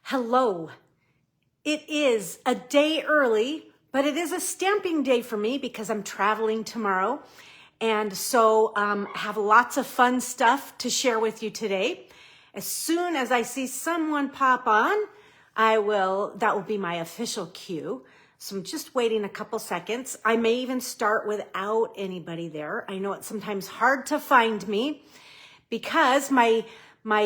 Hello. It is a day early, but it is a stamping day for me because I'm traveling tomorrow. And so have lots of fun stuff to share with you today. As soon as I see someone pop on, that will be my official cue. So I'm just waiting a couple seconds. I may even start without anybody there. I know it's sometimes hard to find me because my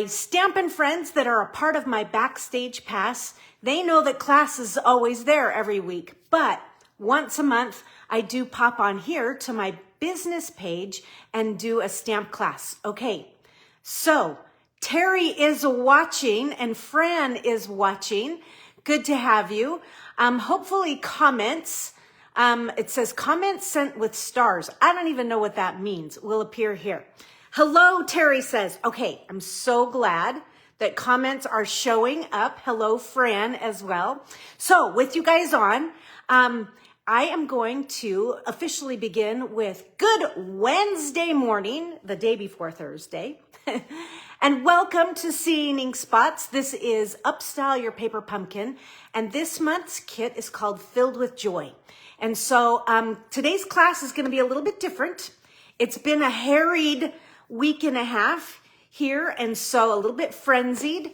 Stampin' friends that are a part of my Backstage Pass, they know that class is always there every week. But once a month, I do pop on here to my business page and do a stamp class. Okay, so Terry is watching and Fran is watching. Good to have you. Hopefully comments. It says comments sent with stars. I don't even know what that means. Will appear here. Hello, Terry says. Okay, I'm so glad that comments are showing up. Hello, Fran, as well. So with you guys on, I am going to officially begin with good Wednesday morning, the day before Thursday. And welcome to Seeing Ink Spots. This is Upstyle Your Paper Pumpkin. And this month's kit is called Filled with Joy. And so today's class is going to be a little bit different. It's been a harried week and a half here, and so a little bit frenzied.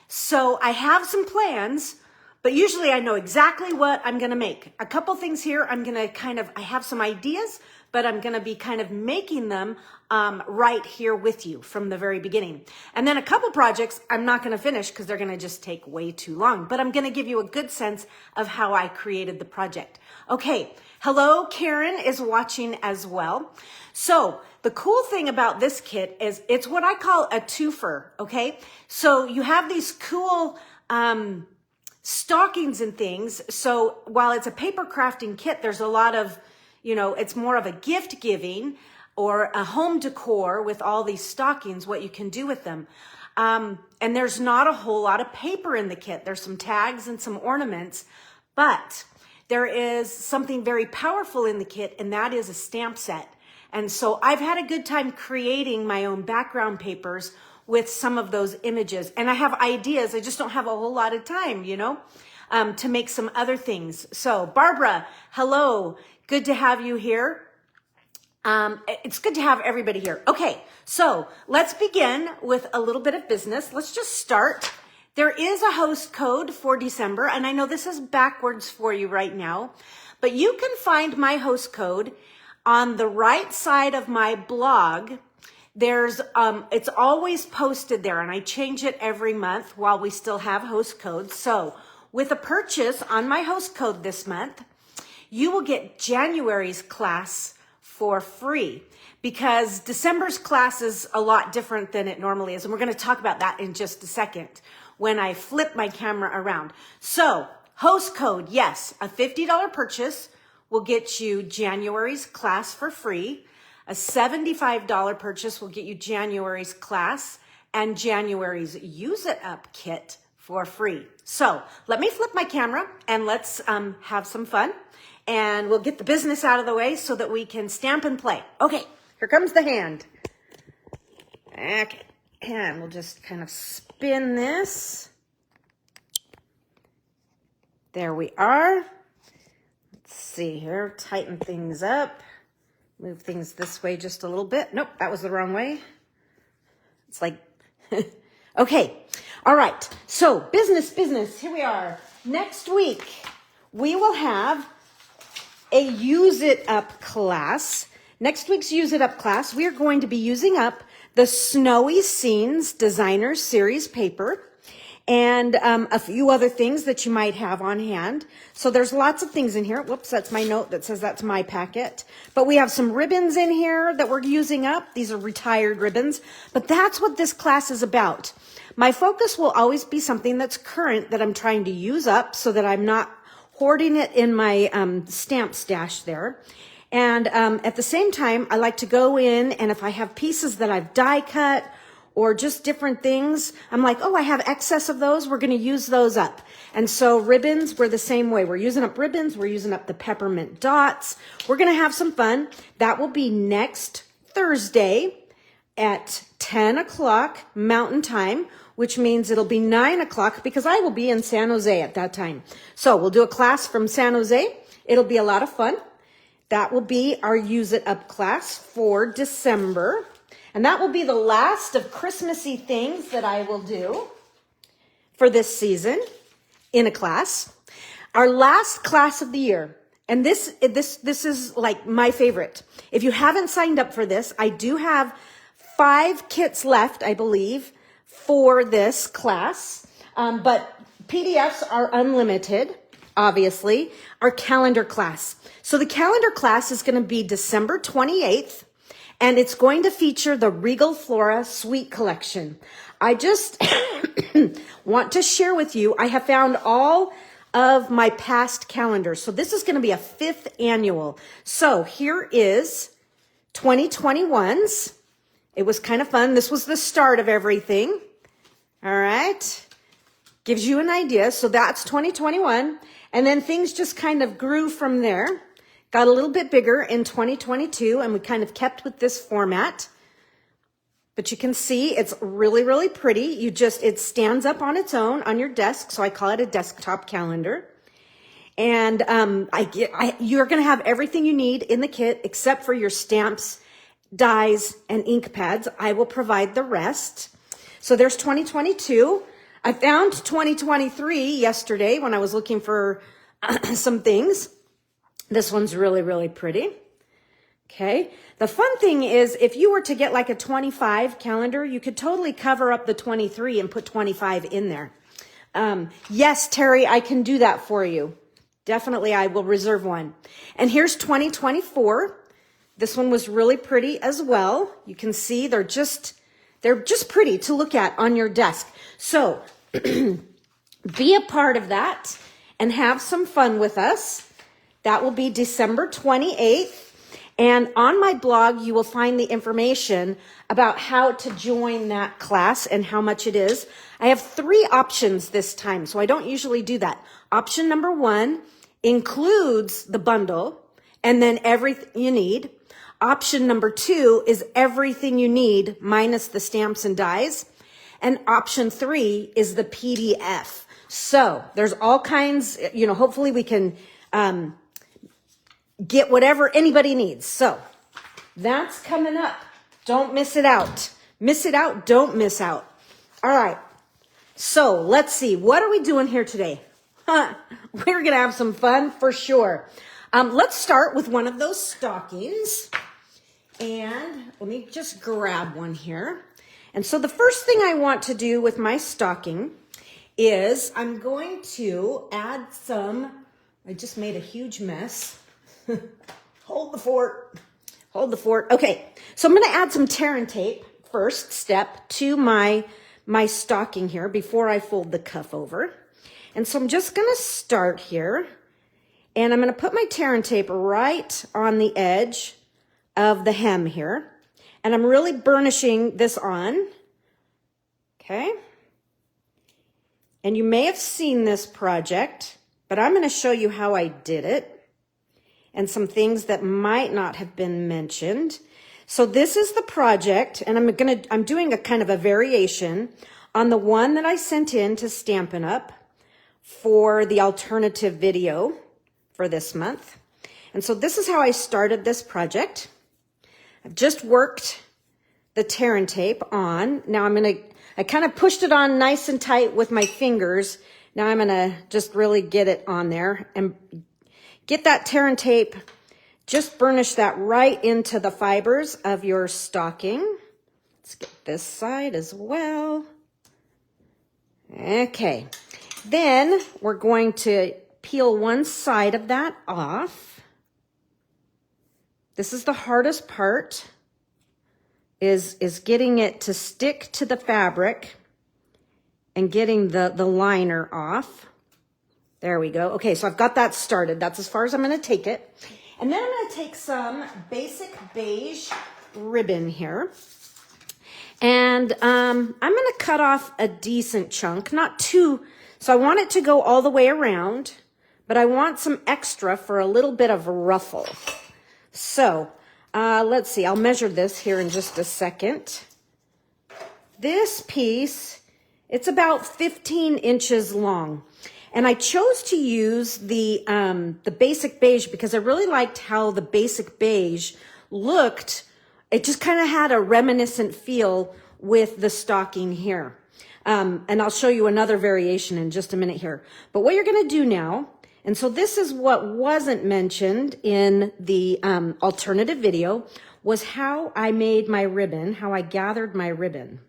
So I have some plans, but usually I know exactly what I'm going to make. A couple things here, I have some ideas, but I'm going to be kind of making them right here with you from the very beginning. And then a couple projects I'm not going to finish because they're going to just take way too long, but I'm going to give you a good sense of how I created the project. Okay, hello, Karen is watching as well. So the cool thing about this kit is it's what I call a twofer, okay? So you have these cool stockings and things. So while it's a paper crafting kit, there's a lot of, it's more of a gift giving or a home decor with all these stockings, what you can do with them. And there's not a whole lot of paper in the kit. There's some tags and some ornaments, but there is something very powerful in the kit, and that is a stamp set. And so I've had a good time creating my own background papers with some of those images. And I have ideas. I just don't have a whole lot of time, to make some other things. So Barbara, hello. Good to have you here. It's good to have everybody here. Okay, so let's begin with a little bit of business. Let's just start. There is a host code for December, and I know this is backwards for you right now, but you can find my host code on the right side of my blog. It's always posted there, and I change it every month while we still have host codes. So with a purchase on my host code this month, you will get January's class for free because December's class is a lot different than it normally is. And we're going to talk about that in just a second when I flip my camera around. So host code, yes, a $50 purchase will get you January's class for free. A $75 purchase will get you January's class and January's Use It Up kit for free. So let me flip my camera and let's have some fun. And we'll get the business out of the way so that we can stamp and play. Okay, here comes the hand. Okay, and we'll just kind of spin this. There we are. Let's see here, tighten things up. Move things this way just a little bit. Nope, that was the wrong way. It's like, okay. All right, so business, here we are. Next week, we will have a Use It Up class. Next week's Use It Up class, we are going to be using up the Snowy Scenes Designer Series paper and a few other things that you might have on hand. So there's lots of things in here. Whoops, that's my note that says that's my packet. But we have some ribbons in here that we're using up. These are retired ribbons, but that's what this class is about. My focus will always be something that's current that I'm trying to use up so that I'm not hoarding it in my stamp stash there. And at the same time, I like to go in, and if I have pieces that I've die cut or just different things, I'm like, oh, I have excess of those. We're going to use those up. And so ribbons, we're the same way. We're using up ribbons. We're using up the peppermint dots. We're going to have some fun. That will be next Thursday at 10 10 o'clock Mountain Time, which means it'll be 9 o'clock because I will be in San Jose at that time. So we'll do a class from San Jose. It'll be a lot of fun. That will be our Use It Up class for December. And that will be the last of Christmassy things that I will do for this season in a class. Our last class of the year. And this is like my favorite. If you haven't signed up for this, I do have 5 kits left, I believe, for this class. But PDFs are unlimited, obviously. Our calendar class. So the calendar class is going to be December 28th, and it's going to feature the Regal Flora Suite Collection. I just want to share with you, I have found all of my past calendars. So this is going to be a 5th annual. So here is 2021's. It was kind of fun. This was the start of everything. All right. Gives you an idea. So that's 2021. And then things just kind of grew from there. Got a little bit bigger in 2022, and we kind of kept with this format. But you can see it's really, really pretty. It stands up on its own on your desk. So I call it a desktop calendar. And you're going to have everything you need in the kit except for your stamps, dies, and ink pads. I will provide the rest. So there's 2022. I found 2023 yesterday when I was looking for some things. This one's really, really pretty. Okay. The fun thing is if you were to get like a 25 calendar, you could totally cover up the 23 and put 25 in there. Yes, Terry, I can do that for you. Definitely, I will reserve one. And here's 2024. This one was really pretty as well. You can see they're just pretty to look at on your desk. So be a part of that and have some fun with us. That will be December 28th. And on my blog, you will find the information about how to join that class and how much it is. I have 3 options this time, so I don't usually do that. Option number 1 includes the bundle and then everything you need. Option number 2 is everything you need minus the stamps and dies. And option 3 is the PDF. So there's all kinds, hopefully we can get whatever anybody needs. So that's coming up. Don't miss it out. Miss it out. Don't miss out. All right. So let's see. What are we doing here today? We're going to have some fun for sure. Let's start with one of those stockings. And let me just grab one here. And so the first thing I want to do with my stocking is I'm going to add some, I just made a huge mess. Hold the fort. Hold the fort. Okay, so I'm going to add some tear and tape, first step, to my stocking here before I fold the cuff over. And so I'm just going to start here, and I'm going to put my tear and tape right on the edge of the hem here. And I'm really burnishing this on. Okay. And you may have seen this project, but I'm going to show you how I did it and some things that might not have been mentioned. So this is the project, and I'm doing a kind of a variation on the one that I sent in to Stampin' Up for the alternative video for this month. And so this is how I started this project. I've just worked the tear and tape on. Now I kind of pushed it on nice and tight with my fingers. Now I'm gonna just really get it on there and get that tear and tape, just burnish that right into the fibers of your stocking. Let's get this side as well. Okay, then we're going to peel one side of that off. This is the hardest part, is getting it to stick to the fabric and getting the liner off. There we go. Okay, so I've got that started. That's as far as I'm going to take it. And then I'm going to take some basic beige ribbon here. And I'm going to cut off a decent chunk, not too. So I want it to go all the way around, but I want some extra for a little bit of a ruffle. So let's see. I'll measure this here in just a second. this piece, it's about 15 inches long. And I chose to use the basic beige because I really liked how the basic beige looked. It just kind of had a reminiscent feel with the stocking here. And I'll show you another variation in just a minute here. But what you're going to do now, and so this is what wasn't mentioned in the alternative video, was how I made my ribbon, how I gathered my ribbon.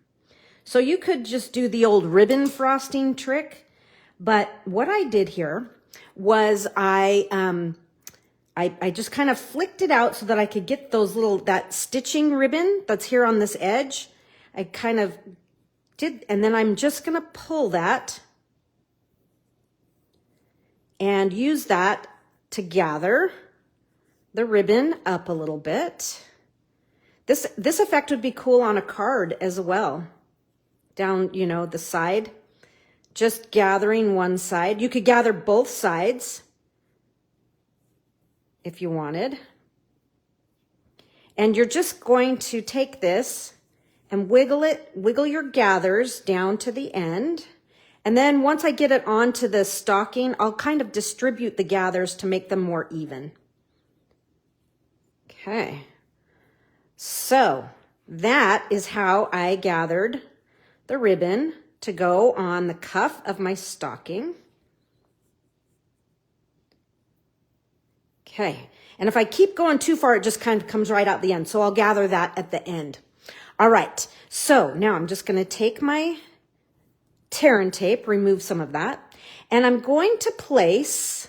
So you could just do the old ribbon frosting trick. But what I did here was I just kind of flicked it out so that I could get those that stitching ribbon that's here on this edge. I kind of did, and then I'm just going to pull that and use that to gather the ribbon up a little bit. This effect would be cool on a card as well. Down, you know, the side. Just gathering one side. You could gather both sides if you wanted. And you're just going to take this and wiggle your gathers down to the end. And then once I get it onto the stocking, I'll kind of distribute the gathers to make them more even. Okay. So that is how I gathered the ribbon to go on the cuff of my stocking. Okay, and if I keep going too far, it just kind of comes right out the end. So I'll gather that at the end. All right, so now I'm just going to take my tear and tape, remove some of that, and I'm going to place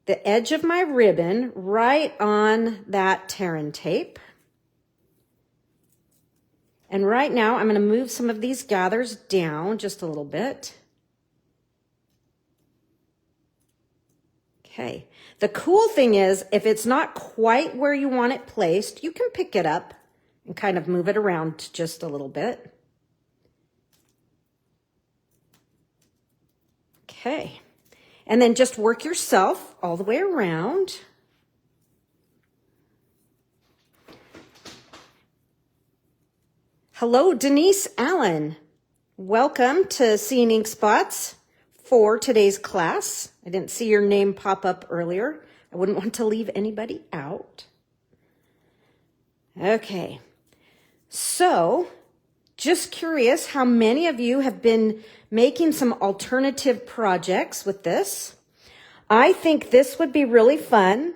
the edge of my ribbon right on that tear and tape. And right now, I'm going to move some of these gathers down just a little bit. Okay. The cool thing is, if it's not quite where you want it placed, you can pick it up and kind of move it around just a little bit. Okay. And then just work yourself all the way around. Hello, Denise Allen. Welcome to Seeing Ink Spots for today's class. I didn't see your name pop up earlier. I wouldn't want to leave anybody out. Okay, so just curious how many of you have been making some alternative projects with this. I think this would be really fun,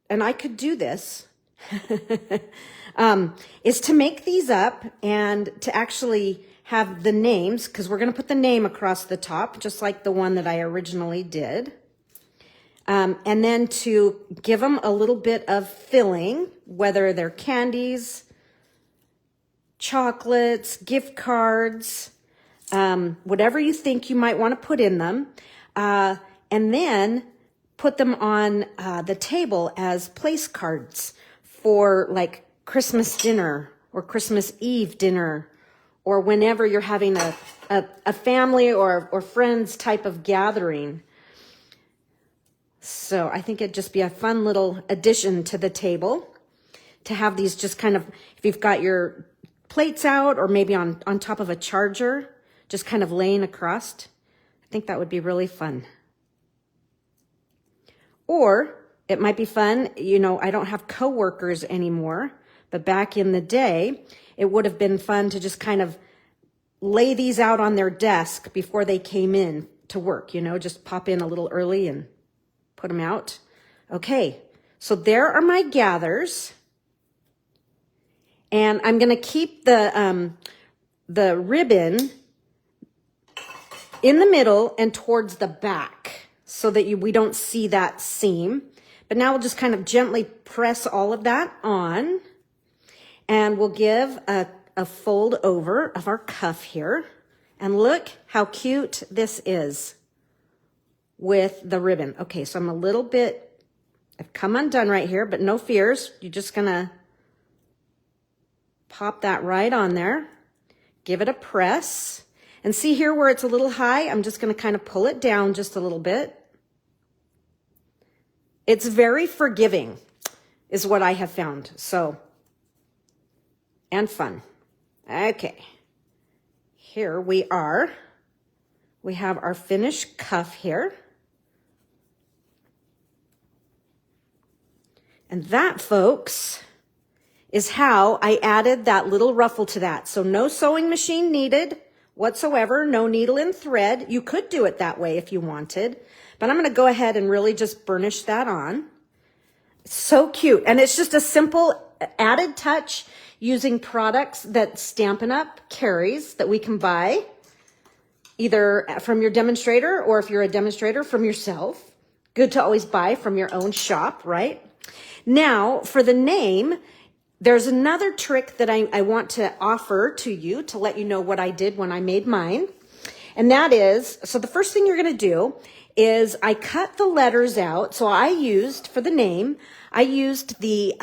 and I could do this. Is to make these up and to actually have the names, because we're going to put the name across the top, just like the one that I originally did. And then to give them a little bit of filling, whether they're candies, chocolates, gift cards, whatever you think you might want to put in them. And then put them on the table as place cards for like Christmas dinner or Christmas Eve dinner, or whenever you're having a family or friends type of gathering. So I think it'd just be a fun little addition to the table to have these just kind of, if you've got your plates out or maybe on top of a charger, just kind of laying across. I think that would be really fun. Or it might be fun, you know, I don't have coworkers anymore, but back in the day, it would have been fun to just kind of lay these out on their desk before they came in to work, you know, just pop in a little early and put them out. Okay, so there are my gathers. And I'm going to keep the ribbon in the middle and towards the back so that we don't see that seam. But now we'll just kind of gently press all of that on. And we'll give a fold over of our cuff here. And look how cute this is with the ribbon. Okay, so I'm a little bit, I've come undone right here, but no fears. You're just gonna pop that right on there. Give it a press. And see here where it's a little high? I'm just gonna kind of pull it down just a little bit. It's very forgiving, is what I have found. So and fun. Okay, here we are. We have our finished cuff here. And that, folks, is how I added that little ruffle to that. So no sewing machine needed whatsoever, no needle and thread. You could do it that way if you wanted, but I'm going to go ahead and really just burnish that on. So cute. And it's just a simple added touch using products that Stampin' Up! Carries that we can buy either from your demonstrator or if you're a demonstrator from yourself. Good to always buy from your own shop, right? Now, for the name, there's another trick that I want to offer to you to let you know what I did when I made mine. And that is, so the first thing you're going to do is I cut the letters out. So I used, for the name, I used the,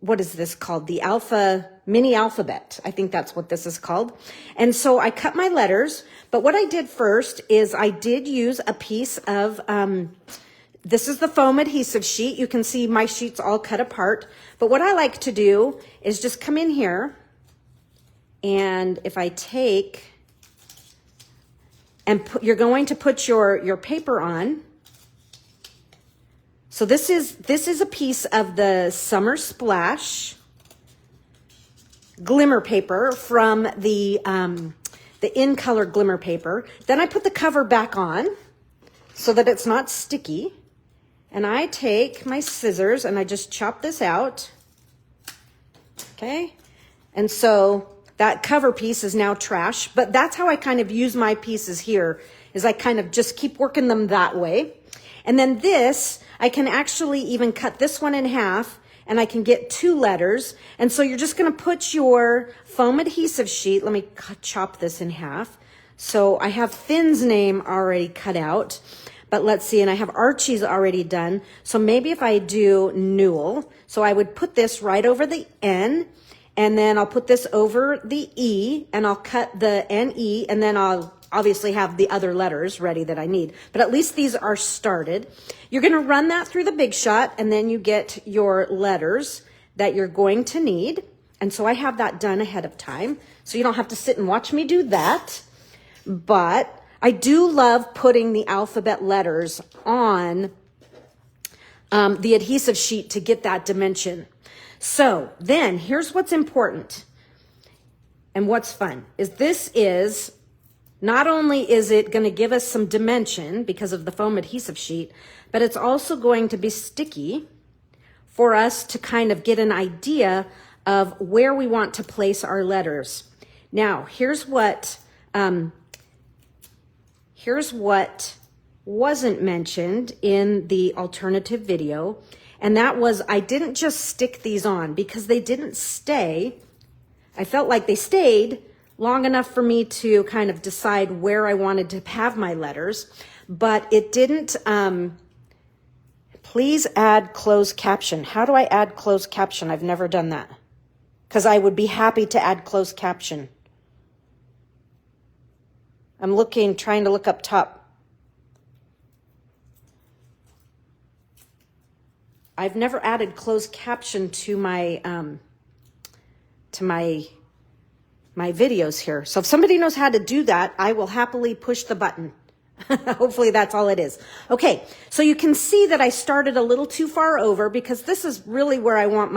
what is this called? The mini alphabet. I think that's what this is called. And so I cut my letters, but what I did first is I did use a piece of, this is the foam adhesive sheet. You can see my sheet's all cut apart. But what I like to do is just come in here, and if I take, and you're going to put your paper on. So this is a piece of the Summer Splash glimmer paper from the In Color glimmer paper. Then I put the cover back on so that it's not sticky. And I take my scissors and I just chop this out. Okay. And so that cover piece is now trash, but that's how I kind of use my pieces here, is I kind of just keep working them that way. And then this, I can actually even cut this one in half and I can get 2 letters. And so you're just going to put your foam adhesive sheet. Let me chop this in half. So I have Finn's name already cut out, but let's see. And I have Archie's already done. So maybe if I do Newell, so I would put this right over the N, and then I'll put this over the E, and I'll cut the NE, and then I'll obviously have the other letters ready that I need. But at least these are started. You're going to run that through the Big Shot, and then you get your letters that you're going to need. And so I have that done ahead of time, so you don't have to sit and watch me do that. But I do love putting the alphabet letters on the adhesive sheet to get that dimension. So then here's what's important and what's fun is this is not only is it going to give us some dimension because of the foam adhesive sheet, but it's also going to be sticky for us to kind of get an idea of where we want to place our letters. Now, here's what wasn't mentioned in the alternative video, and that was I didn't just stick these on because they didn't stay. I felt like they stayed long enough for me to kind of decide where I wanted to have my letters, but it didn't, please add closed caption. How do I add closed caption? I've never done that because I would be happy to add closed caption. I'm trying to look up top. I've never added closed caption to my videos here. So if somebody knows how to do that, I will happily push the button. Hopefully that's all it is. Okay, so you can see that I started a little too far over because this is really where I want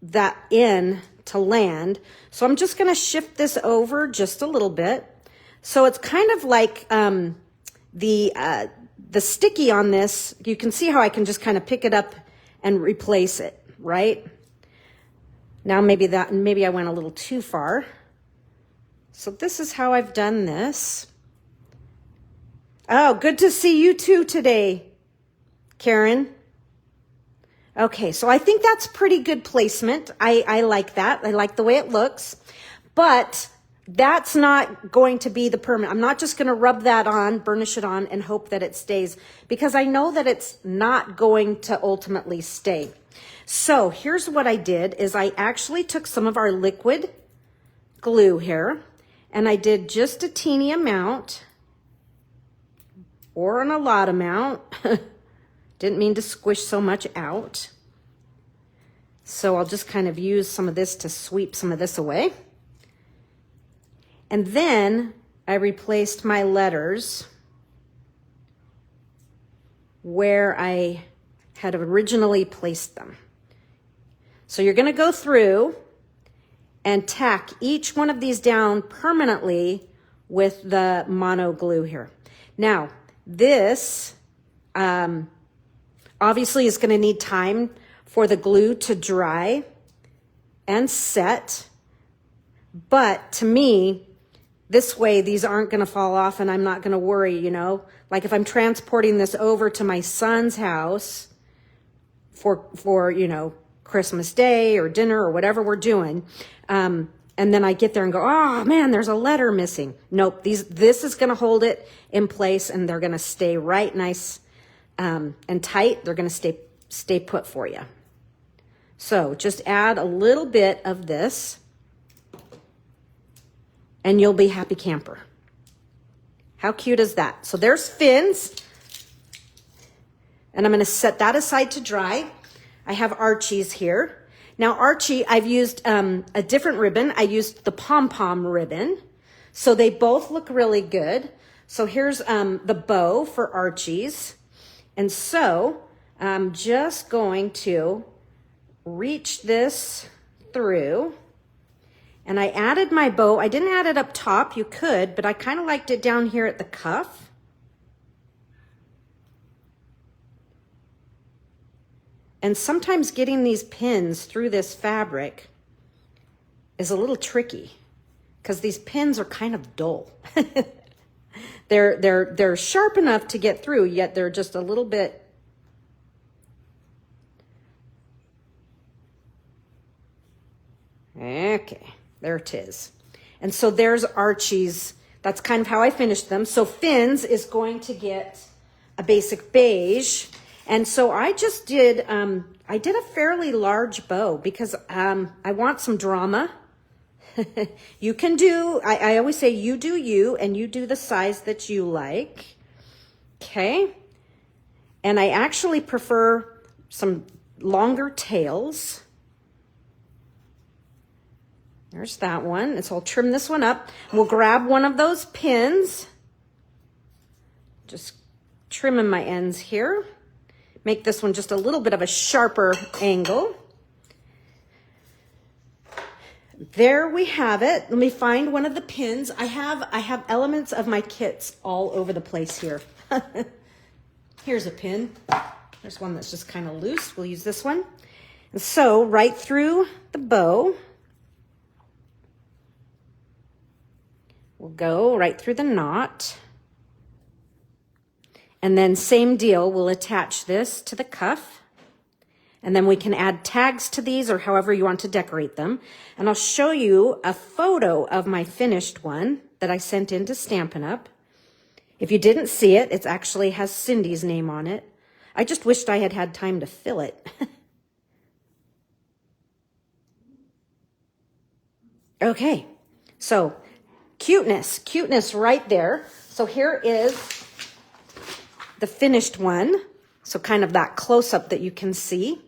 that in to land. So I'm just going to shift this over just a little bit. So it's kind of like the sticky on this. You can see how I can just kind of pick it up and replace it, right? Now maybe I went a little too far. So this is how I've done this. Oh, good to see you too today, Karen. Okay, so I think that's pretty good placement. I like that. I like the way it looks, but that's not going to be the permanent. I'm not just going to rub that on, burnish it on, and hope that it stays because I know that it's not going to ultimately stay. So here's what I did is I actually took some of our liquid glue here and I did just a teeny amount or a lot amount. Didn't mean to squish so much out. So I'll just kind of use some of this to sweep some of this away. And then I replaced my letters where I had originally placed them. So you're going to go through and tack each one of these down permanently with the mono glue here. Now, this obviously is going to need time for the glue to dry and set, but to me, this way these aren't going to fall off and I'm not going to worry, you know? Like if I'm transporting this over to my son's house for you know, Christmas Day or dinner or whatever we're doing, and then I get there and go, oh man, there's a letter missing. Nope, this is going to hold it in place and they're going to stay right nice and tight. They're going to stay put for you. So just add a little bit of this and you'll be happy camper. How cute is that? So there's Finn's, and I'm going to set that aside to dry. I have Archie's here. Now Archie, I've used a different ribbon. I used the pom-pom ribbon. So they both look really good. So here's the bow for Archie's. And so I'm just going to reach this through. And I added my bow. I didn't add it up top. You could, but I kind of liked it down here at the cuff. And sometimes getting these pins through this fabric is a little tricky because these pins are kind of dull. They're sharp enough to get through, yet they're just a little bit. Okay, there it is. And so there's Archie's. That's kind of how I finished them. So Finn's is going to get a basic beige. And so I just did, I did a fairly large bow because I want some drama. You can do, I always say you do you, and you do the size that you like. Okay. And I actually prefer some longer tails. There's that one. And so I'll trim this one up. We'll grab one of those pins. Just trimming my ends here. Make this one just a little bit of a sharper angle. There we have it. Let me find one of the pins. I have elements of my kits all over the place here. Here's a pin. There's one that's just kind of loose. We'll use this one. And so right through the bow, we'll go right through the knot. And then same deal, we'll attach this to the cuff. And then we can add tags to these or however you want to decorate them. And I'll show you a photo of my finished one that I sent in to Stampin' Up. If you didn't see it, it actually has Cindy's name on it. I just wished I had had time to fill it. Okay, so cuteness right there. So here is the finished one. So kind of that close-up that you can see.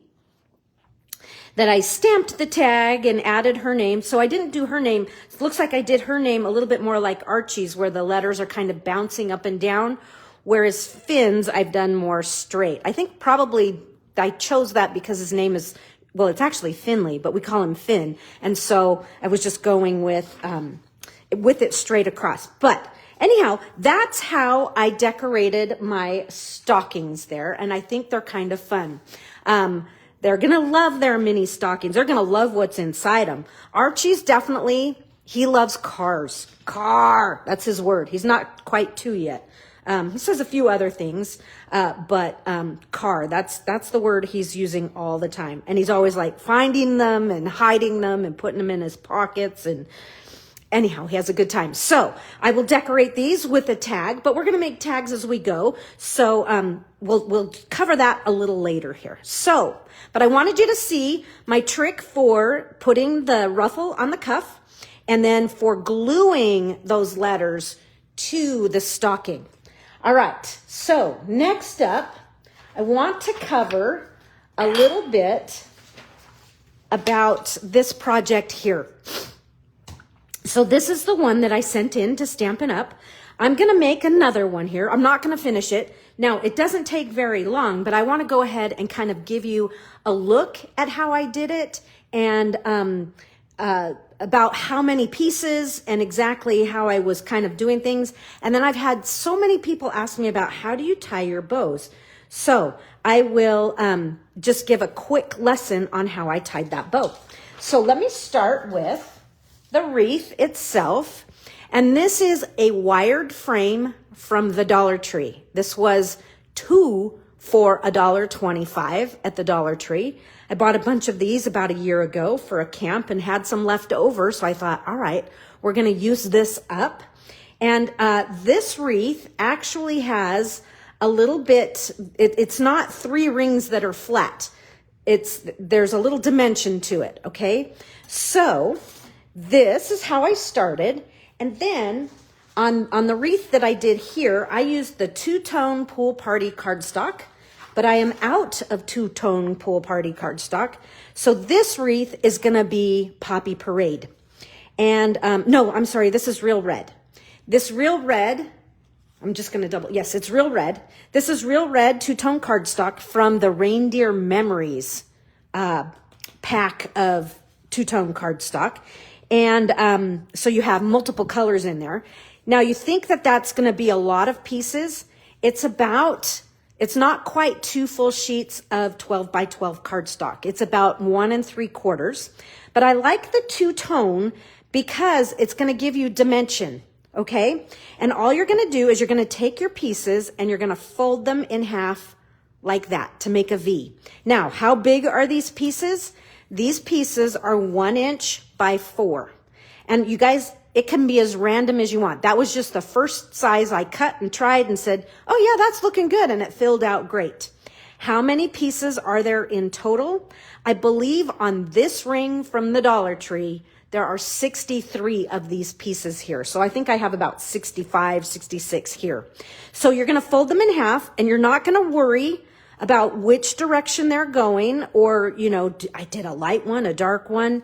That I stamped the tag and added her name. So I didn't do her name. It looks like I did her name a little bit more like Archie's, where the letters are kind of bouncing up and down. Whereas Finn's, I've done more straight. I think probably I chose that because his name is, well, it's actually Finley, but we call him Finn. And so I was just going with it straight across. But anyhow, that's how I decorated my stockings there. And I think they're kind of fun. They're going to love their mini stockings. They're going to love what's inside them. Archie's definitely, he loves cars. Car, that's his word. He's not quite 2 yet. He says a few other things, but car, that's the word he's using all the time. And he's always like finding them and hiding them and putting them in his pockets. And anyhow, he has a good time. So I will decorate these with a tag, but we're going to make tags as we go. So we'll cover that a little later here. So, but I wanted you to see my trick for putting the ruffle on the cuff and then for gluing those letters to the stocking. All right, so next up, I want to cover a little bit about this project here. So this is the one that I sent in to Stampin' Up. I'm going to make another one here. I'm not going to finish it. Now, it doesn't take very long, but I want to go ahead and kind of give you a look at how I did it and about how many pieces and exactly how I was kind of doing things. And then I've had so many people ask me about how do you tie your bows? So I will just give a quick lesson on how I tied that bow. So let me start with the wreath itself. And this is a wired frame from the Dollar Tree. This was 2 for $1.25 at the Dollar Tree. I bought a bunch of these about a year ago for a camp and had some left over. So I thought, all right, we're going to use this up. And this wreath actually has a little bit, it's not 3 rings that are flat. There's a little dimension to it, okay? So this is how I started. And then on the wreath that I did here, I used the 2-tone Pool Party cardstock, but I am out of 2-tone Pool Party cardstock. So this wreath is going to be Poppy Parade. And no, I'm sorry, this is Real Red. This Real Red, I'm just going to double, yes, it's Real Red. This is Real Red 2-tone cardstock from the Reindeer Memories pack of 2-tone cardstock. And so you have multiple colors in there. Now you think that that's going to be a lot of pieces. It's not quite 2 full sheets of 12 by 12 cardstock. It's about 1 3/4. But I like the 2-tone because it's going to give you dimension. Okay. And all you're going to do is you're going to take your pieces and you're going to fold them in half like that to make a V. Now, how big are these pieces? These pieces are 1 inch by 4. And you guys, it can be as random as you want. That was just the first size I cut and tried and said, oh yeah, that's looking good. And it filled out great. How many pieces are there in total? I believe on this ring from the Dollar Tree, there are 63 of these pieces here. So I think I have about 65, 66 here. So you're going to fold them in half and you're not going to worry about which direction they're going or, you know, I did a light one, a dark one.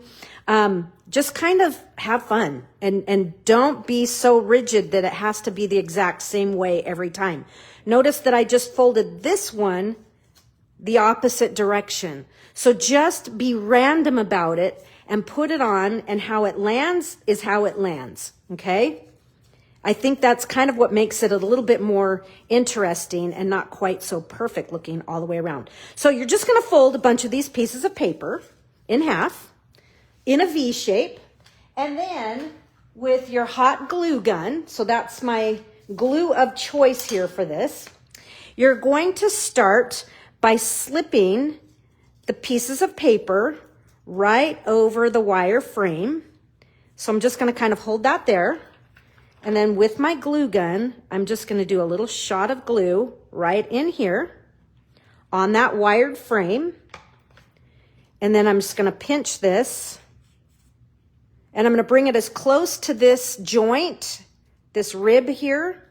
Just kind of have fun and don't be so rigid that it has to be the exact same way every time. Notice that I just folded this one the opposite direction. So just be random about it and put it on, and how it lands is how it lands. Okay. I think that's kind of what makes it a little bit more interesting and not quite so perfect looking all the way around. So you're just going to fold a bunch of these pieces of paper in half in a V shape. And then with your hot glue gun, so that's my glue of choice here for this, you're going to start by slipping the pieces of paper right over the wire frame. So I'm just going to kind of hold that there. And then with my glue gun, I'm just going to do a little shot of glue right in here on that wired frame. And then I'm just going to pinch this. And I'm going to bring it as close to this joint, this rib here.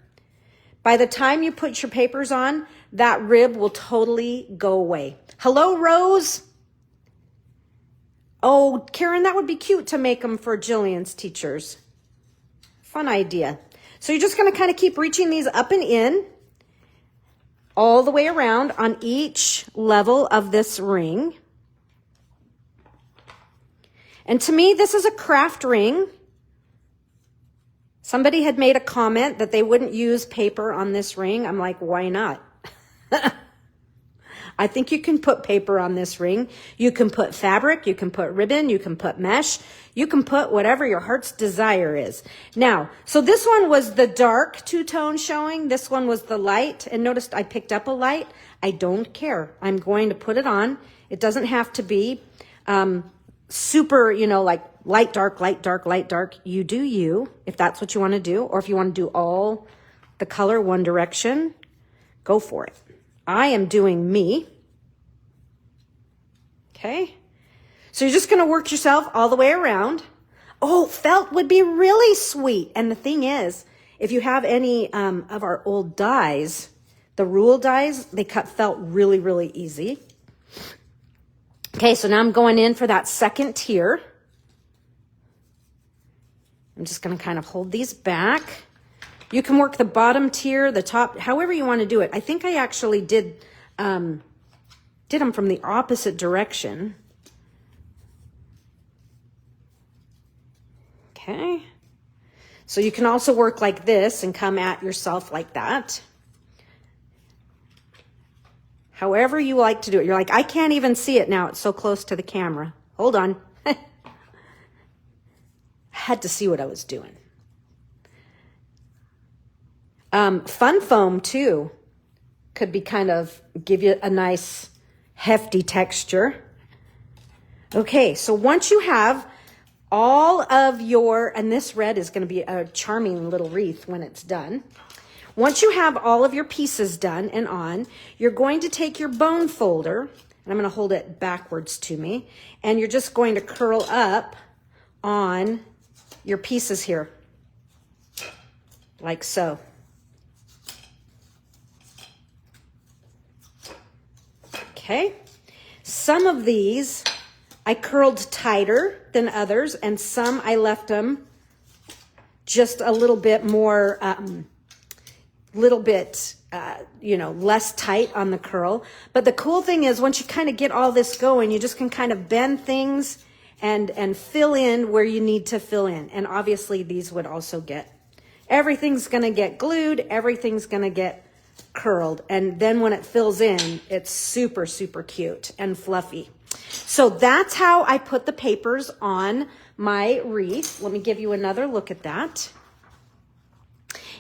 By the time you put your papers on, that rib will totally go away. Hello, Rose. Oh, Karen, that would be cute to make them for Jillian's teachers. Fun idea. So you're just going to kind of keep reaching these up and in all the way around on each level of this ring. And to me, this is a craft ring. Somebody had made a comment that they wouldn't use paper on this ring. I'm like, why not? I think you can put paper on this ring. You can put fabric, you can put ribbon, you can put mesh, you can put whatever your heart's desire is. Now, so this one was the dark 2-tone showing. This one was the light. And notice I picked up a light. I don't care. I'm going to put it on. It doesn't have to be super, you know, like light, dark, light, dark, light, dark. You do you, if that's what you want to do. Or if you want to do all the color one direction, go for it. I am doing me. Okay. So you're just going to work yourself all the way around. Oh, felt would be really sweet. And the thing is, if you have any of our old dies, the rule dies, they cut felt really, really easy. Okay, so now I'm going in for that second tier. I'm just going to kind of hold these back. You can work the bottom tier, the top, however you want to do it. I think I actually did them from the opposite direction. Okay. So you can also work like this and come at yourself like that. However you like to do it. You're like, I can't even see it now. It's so close to the camera. Hold on. Had to see what I was doing. Fun foam too could be kind of give you a nice hefty texture. Okay, so once you have all of your, and this red is going to be a charming little wreath when it's done. Once you have all of your pieces done and on, you're going to take your bone folder, and I'm going to hold it backwards to me, and you're just going to curl up on your pieces here, like so. Okay, some of these I curled tighter than others, and some I left them just a little bit more, less tight on the curl. But the cool thing is once you kind of get all this going, you just can kind of bend things and fill in where you need to fill in. And obviously these would also get, everything's going to get glued, everything's going to get curled. And then when it fills in, it's super, super cute and fluffy. So that's how I put the papers on my wreath. Let me give you another look at that.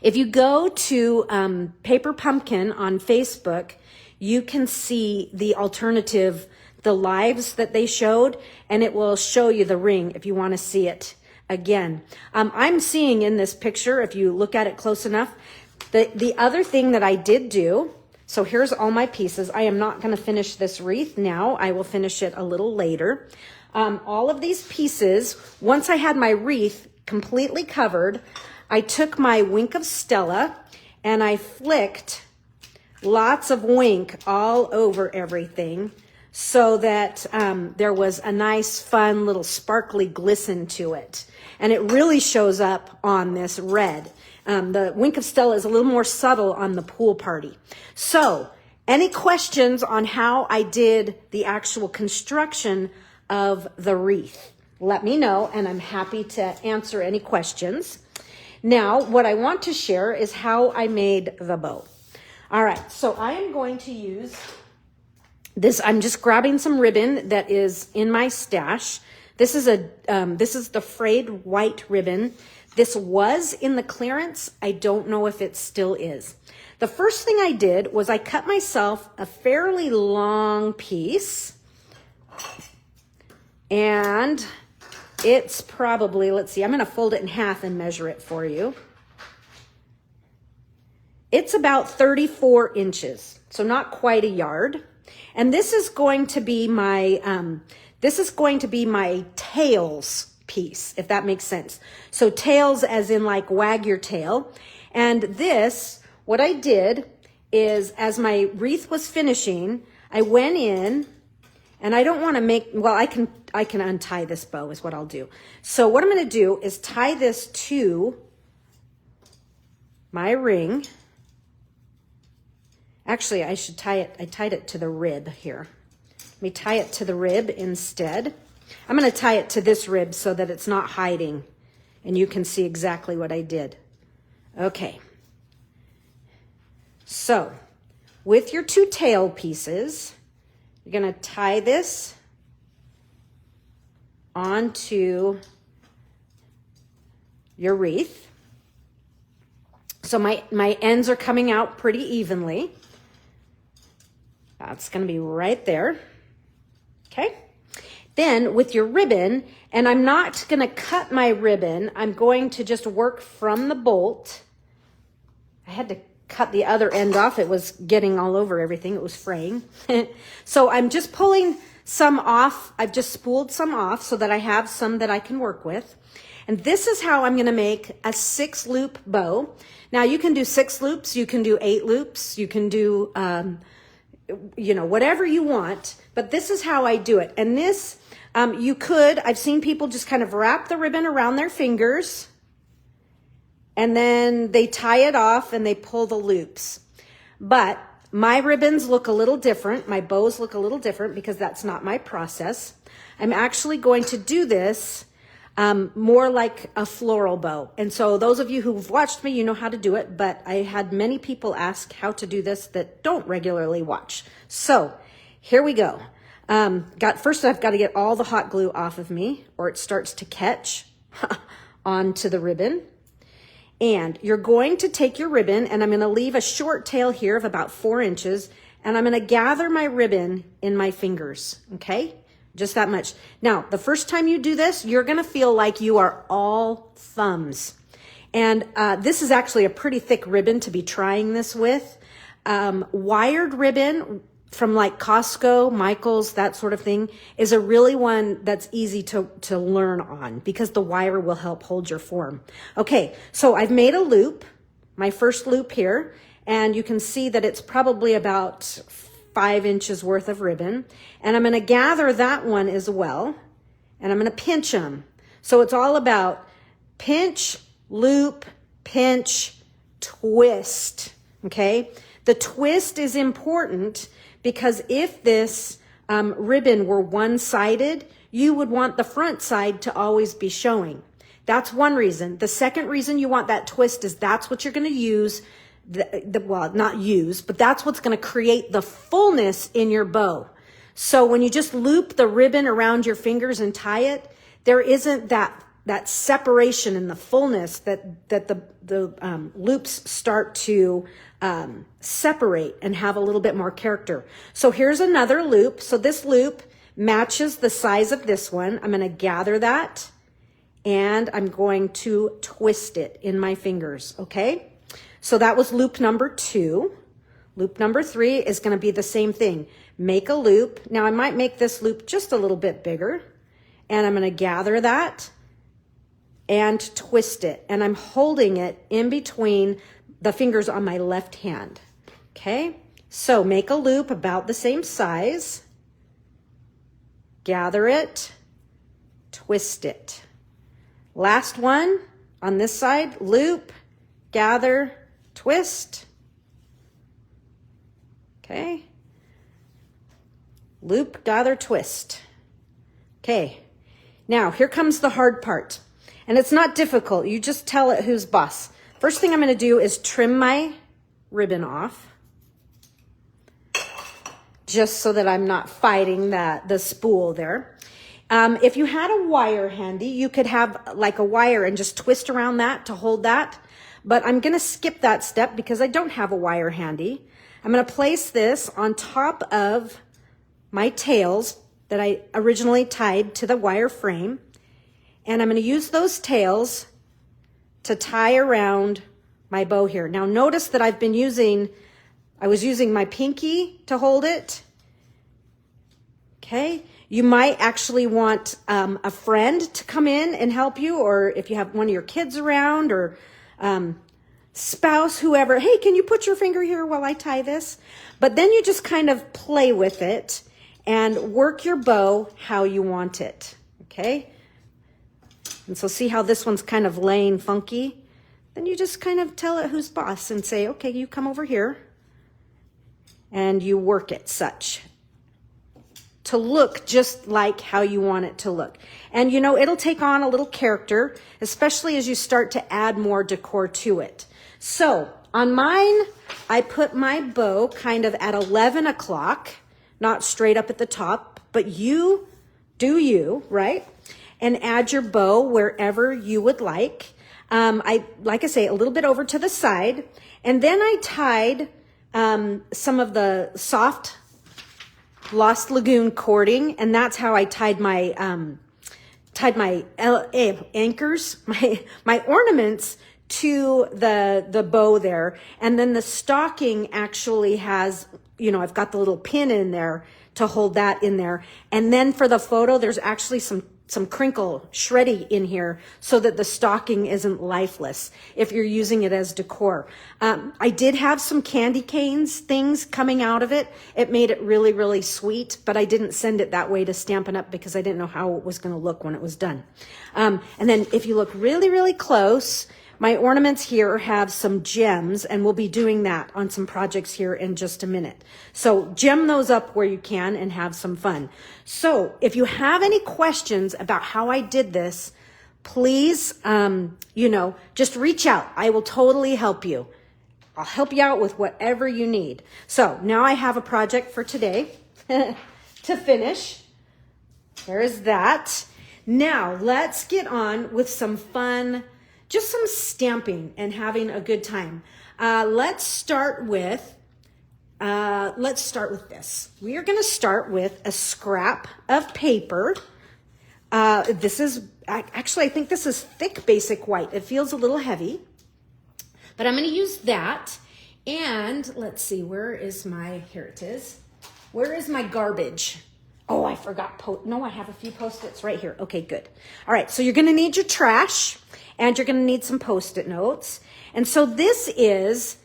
If you go to Paper Pumpkin on Facebook, you can see the alternative, the lives that they showed, and it will show you the ring if you want to see it again. I'm seeing in this picture, if you look at it close enough, the other thing that I did do, so here's all my pieces. I am not going to finish this wreath now. I will finish it a little later. All of these pieces, once I had my wreath completely covered, I took my Wink of Stella and I flicked lots of wink all over everything so that there was a nice, fun, little sparkly glisten to it. And it really shows up on this red. The Wink of Stella is a little more subtle on the pool party. So, any questions on how I did the actual construction of the wreath? Let me know, and I'm happy to answer any questions. Now, what I want to share is how I made the bow. All right, so I am going to use this. I'm just grabbing some ribbon that is in my stash. This is the frayed white ribbon. This was in the clearance. I don't know if it still is. The first thing I did was I cut myself a fairly long piece, and it's probably, let's see, I'm going to fold it in half and measure it for you. It's about 34 inches, so not quite a yard. And this is going to be my tails piece, if that makes sense. So tails as in like wag your tail. And this, what I did is as my wreath was finishing, I went in, and I don't want to make, well, I can untie this bow is what I'll do. So what I'm going to do is tie this to my ring. Actually, I should tie it, I tied it to the rib here. Let me tie it to the rib instead. I'm going to tie it to this rib so that it's not hiding and you can see exactly what I did. Okay. So with your two tail pieces, you're going to tie this onto your wreath. So my ends are coming out pretty evenly. That's going to be right there. Okay. Then with your ribbon, and I'm not going to cut my ribbon, I'm going to just work from the bolt. I had to cut the other end off. It was getting all over everything. It was fraying. So I'm just pulling some off. I've just spooled some off so that I have some that I can work with. And this is how I'm going to make a 6-loop bow. Now you can do 6 loops. You can do 8 loops. You can do you know, whatever you want, but this is how I do it. And this, I've seen people just kind of wrap the ribbon around their fingers and then they tie it off and they pull the loops. But my ribbons look a little different. My bows look a little different because that's not my process. I'm actually going to do this more like a floral bow. And so those of you who've watched me, you know how to do it, but I had many people ask how to do this that don't regularly watch. So here we go. First I've got to get all the hot glue off of me or it starts to catch onto the ribbon. And you're going to take your ribbon and I'm going to leave a short tail here of about 4 inches and I'm going to gather my ribbon in my fingers. Okay. Just that much. Now, the first time you do this, you're going to feel like you are all thumbs. And this is actually a pretty thick ribbon to be trying this with. Wired ribbon from like Costco, Michael's, that sort of thing, is a really one that's easy to learn on because the wire will help hold your form. Okay, so I've made a loop, my first loop here, and you can see that it's probably about 5 inches worth of ribbon. And I'm going to gather that one as well. And I'm going to pinch them. So it's all about pinch, loop, pinch, twist. Okay. The twist is important because if this ribbon were one-sided, you would want the front side to always be showing. That's one reason. The second reason you want that twist is that's what you're going to use well, not use, but that's what's going to create the fullness in your bow. So when you just loop the ribbon around your fingers and tie it, there isn't that separation and the fullness that the loops start to separate and have a little bit more character. So here's another loop. So this loop matches the size of this one. I'm going to gather that and I'm going to twist it in my fingers. Okay. So that was loop number 2. Loop number 3 is going to be the same thing. Make a loop. Now I might make this loop just a little bit bigger and I'm going to gather that and twist it. And I'm holding it in between the fingers on my left hand. Okay. So make a loop about the same size, gather it, twist it. Last one on this side, loop, gather, twist. Okay. Loop, gather, twist. Okay. Now here comes the hard part. And it's not difficult. You just tell it who's boss. First thing I'm going to do is trim my ribbon off. Just so that I'm not fighting the spool there. If you had a wire handy, you could have like a wire and just twist around that to hold that. But I'm going to skip that step because I don't have a wire handy. I'm going to place this on top of my tails that I originally tied to the wire frame. And I'm going to use those tails to tie around my bow here. Now notice that I was using my pinky to hold it. Okay. You might actually want a friend to come in and help you, or if you have one of your kids around or spouse, whoever, hey, can you put your finger here while I tie this? But then you just kind of play with it and work your bow how you want it. Okay. And so see how this one's kind of laying funky? Then you just kind of tell it who's boss and say, okay, you come over here and you work it such to look just like how you want it to look. And you know, it'll take on a little character, especially as you start to add more decor to it. So on mine, I put my bow kind of at 11 o'clock, not straight up at the top, but you do you, right? And add your bow wherever you would like. Like I say, a little bit over to the side. And then I tied some of the soft Lost Lagoon cording, and that's how I tied my anchors, my ornaments to the bow there. And then the stocking actually has, you know, I've got the little pin in there to hold that in there. And then for the photo, there's actually some crinkle shreddy in here so that the stocking isn't lifeless if you're using it as decor. I did have some candy canes things coming out of it. It made it really, really sweet, but I didn't send it that way to Stampin' Up! Because I didn't know how it was going to look when it was done. And then if you look really, really close, my ornaments here have some gems, and we'll be doing that on some projects here in just a minute. So gem those up where you can and have some fun. So if you have any questions about how I did this, please, just reach out. I will totally help you. I'll help you out with whatever you need. So now I have a project for today to finish. There is that. Now let's get on with some fun, just some stamping and having a good time. Let's start with this. We are going to start with a scrap of paper. This is actually, I think this is thick basic white. It feels a little heavy, but I'm going to use that. And let's see, here it is. Where is my garbage? Oh, I forgot. No, I have a few Post-its right here. Okay, good. All right, so you're going to need your trash. And you're going to need some Post-it notes. And so this is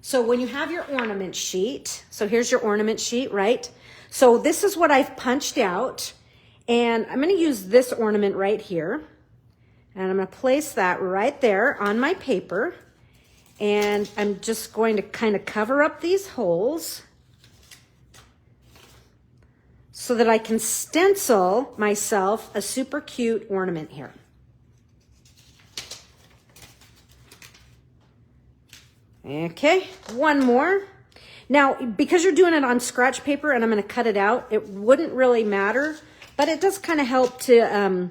so when you have your ornament sheet, so here's your ornament sheet, right? So this is what I've punched out. And I'm going to use this ornament right here. And I'm going to place that right there on my paper. And I'm just going to kind of cover up these holes so that I can stencil myself a super cute ornament here. Okay, one more. Now, because you're doing it on scratch paper and I'm going to cut it out, it wouldn't really matter, but it does kind of help to,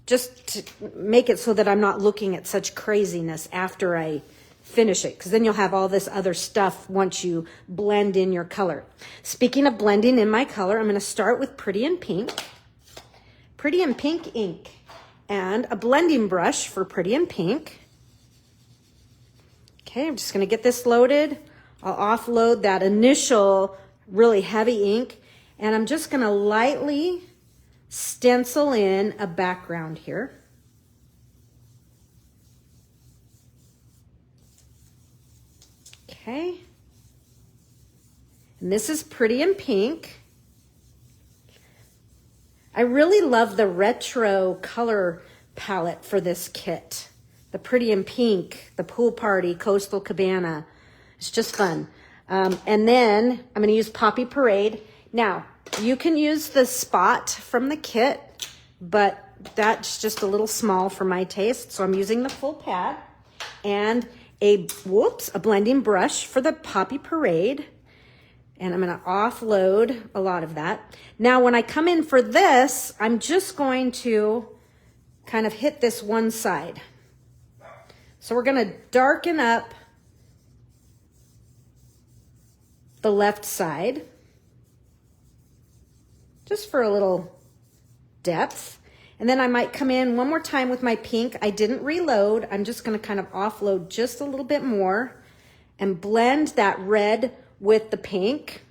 just to make it so that I'm not looking at such craziness after I finish it, because then you'll have all this other stuff once you blend in your color. Speaking of blending in my color, I'm going to start with Pretty in Pink ink, and a blending brush for Pretty in Pink. Okay, I'm just going to get this loaded. I'll offload that initial really heavy ink, and I'm just going to lightly stencil in a background here. Okay, and this is Pretty in Pink. I really love the retro color palette for this kit. The Pretty in Pink, the Pool Party, Coastal Cabana. It's just fun. And then I'm going to use Poppy Parade. Now, you can use the spot from the kit, but that's just a little small for my taste. So I'm using the full pad and a blending brush for the Poppy Parade. And I'm going to offload a lot of that. Now, when I come in for this, I'm just going to kind of hit this one side. So we're going to darken up the left side just for a little depth. And then I might come in one more time with my pink. I didn't reload. I'm just going to kind of offload just a little bit more and blend that red with the pink.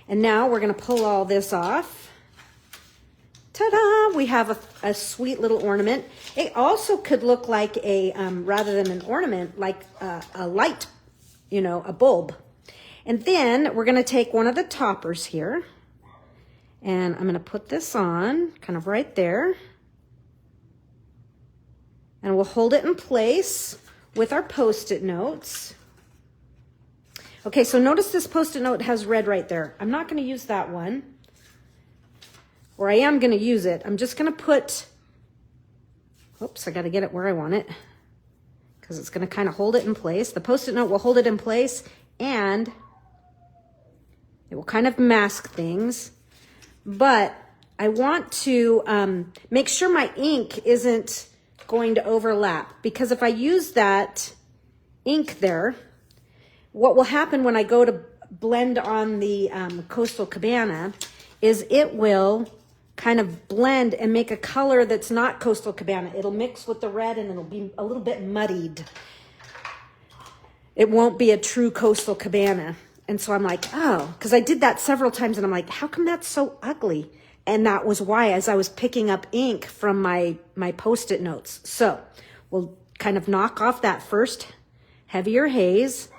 And now we're going to pull all this off. Ta-da! We have a sweet little ornament. It also could look like a, rather than an ornament, like a light, a bulb. And then we're going to take one of the toppers here, and I'm going to put this on kind of right there. And we'll hold it in place with our Post-it notes. Okay, so notice this Post-it note has red right there. I'm not going to use that one. Or I am going to use it. I'm just going to put, I got to get it where I want it, because it's going to kind of hold it in place. The Post-it note will hold it in place, and it will kind of mask things. But I want to make sure my ink isn't going to overlap, because if I use that ink there, what will happen when I go to blend on the Coastal Cabana is it will kind of blend and make a color that's not Coastal Cabana. It'll mix with the red and it'll be a little bit muddied. It won't be a true Coastal Cabana. And so I'm like, oh, because I did that several times and I'm like, how come that's so ugly? And that was why, as I was picking up ink from my Post-it notes. So we'll kind of knock off that first heavier haze.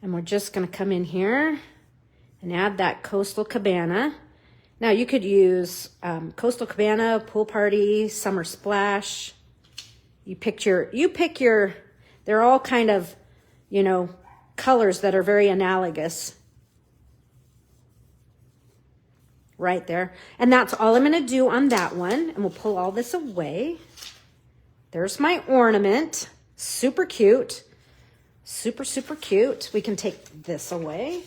And we're just going to come in here and add that Coastal Cabana. Now you could use Coastal Cabana, Pool Party, Summer Splash. You pick your, they're all kind of, you know, colors that are very analogous. Right there. And that's all I'm going to do on that one. And we'll pull all this away. There's my ornament. Super cute. Super, super cute. We can take this away.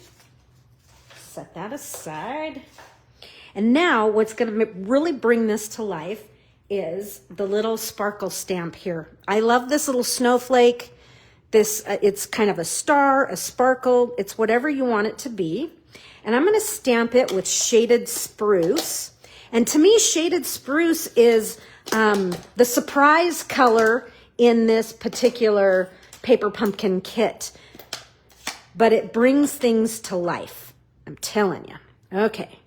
Set that aside. And now what's going to really bring this to life is the little sparkle stamp here. I love this little snowflake. This, it's kind of a star, a sparkle. It's whatever you want it to be. And I'm going to stamp it with Shaded Spruce. And to me, Shaded Spruce is the surprise color in this particular Paper Pumpkin kit. But it brings things to life. I'm telling you. Okay.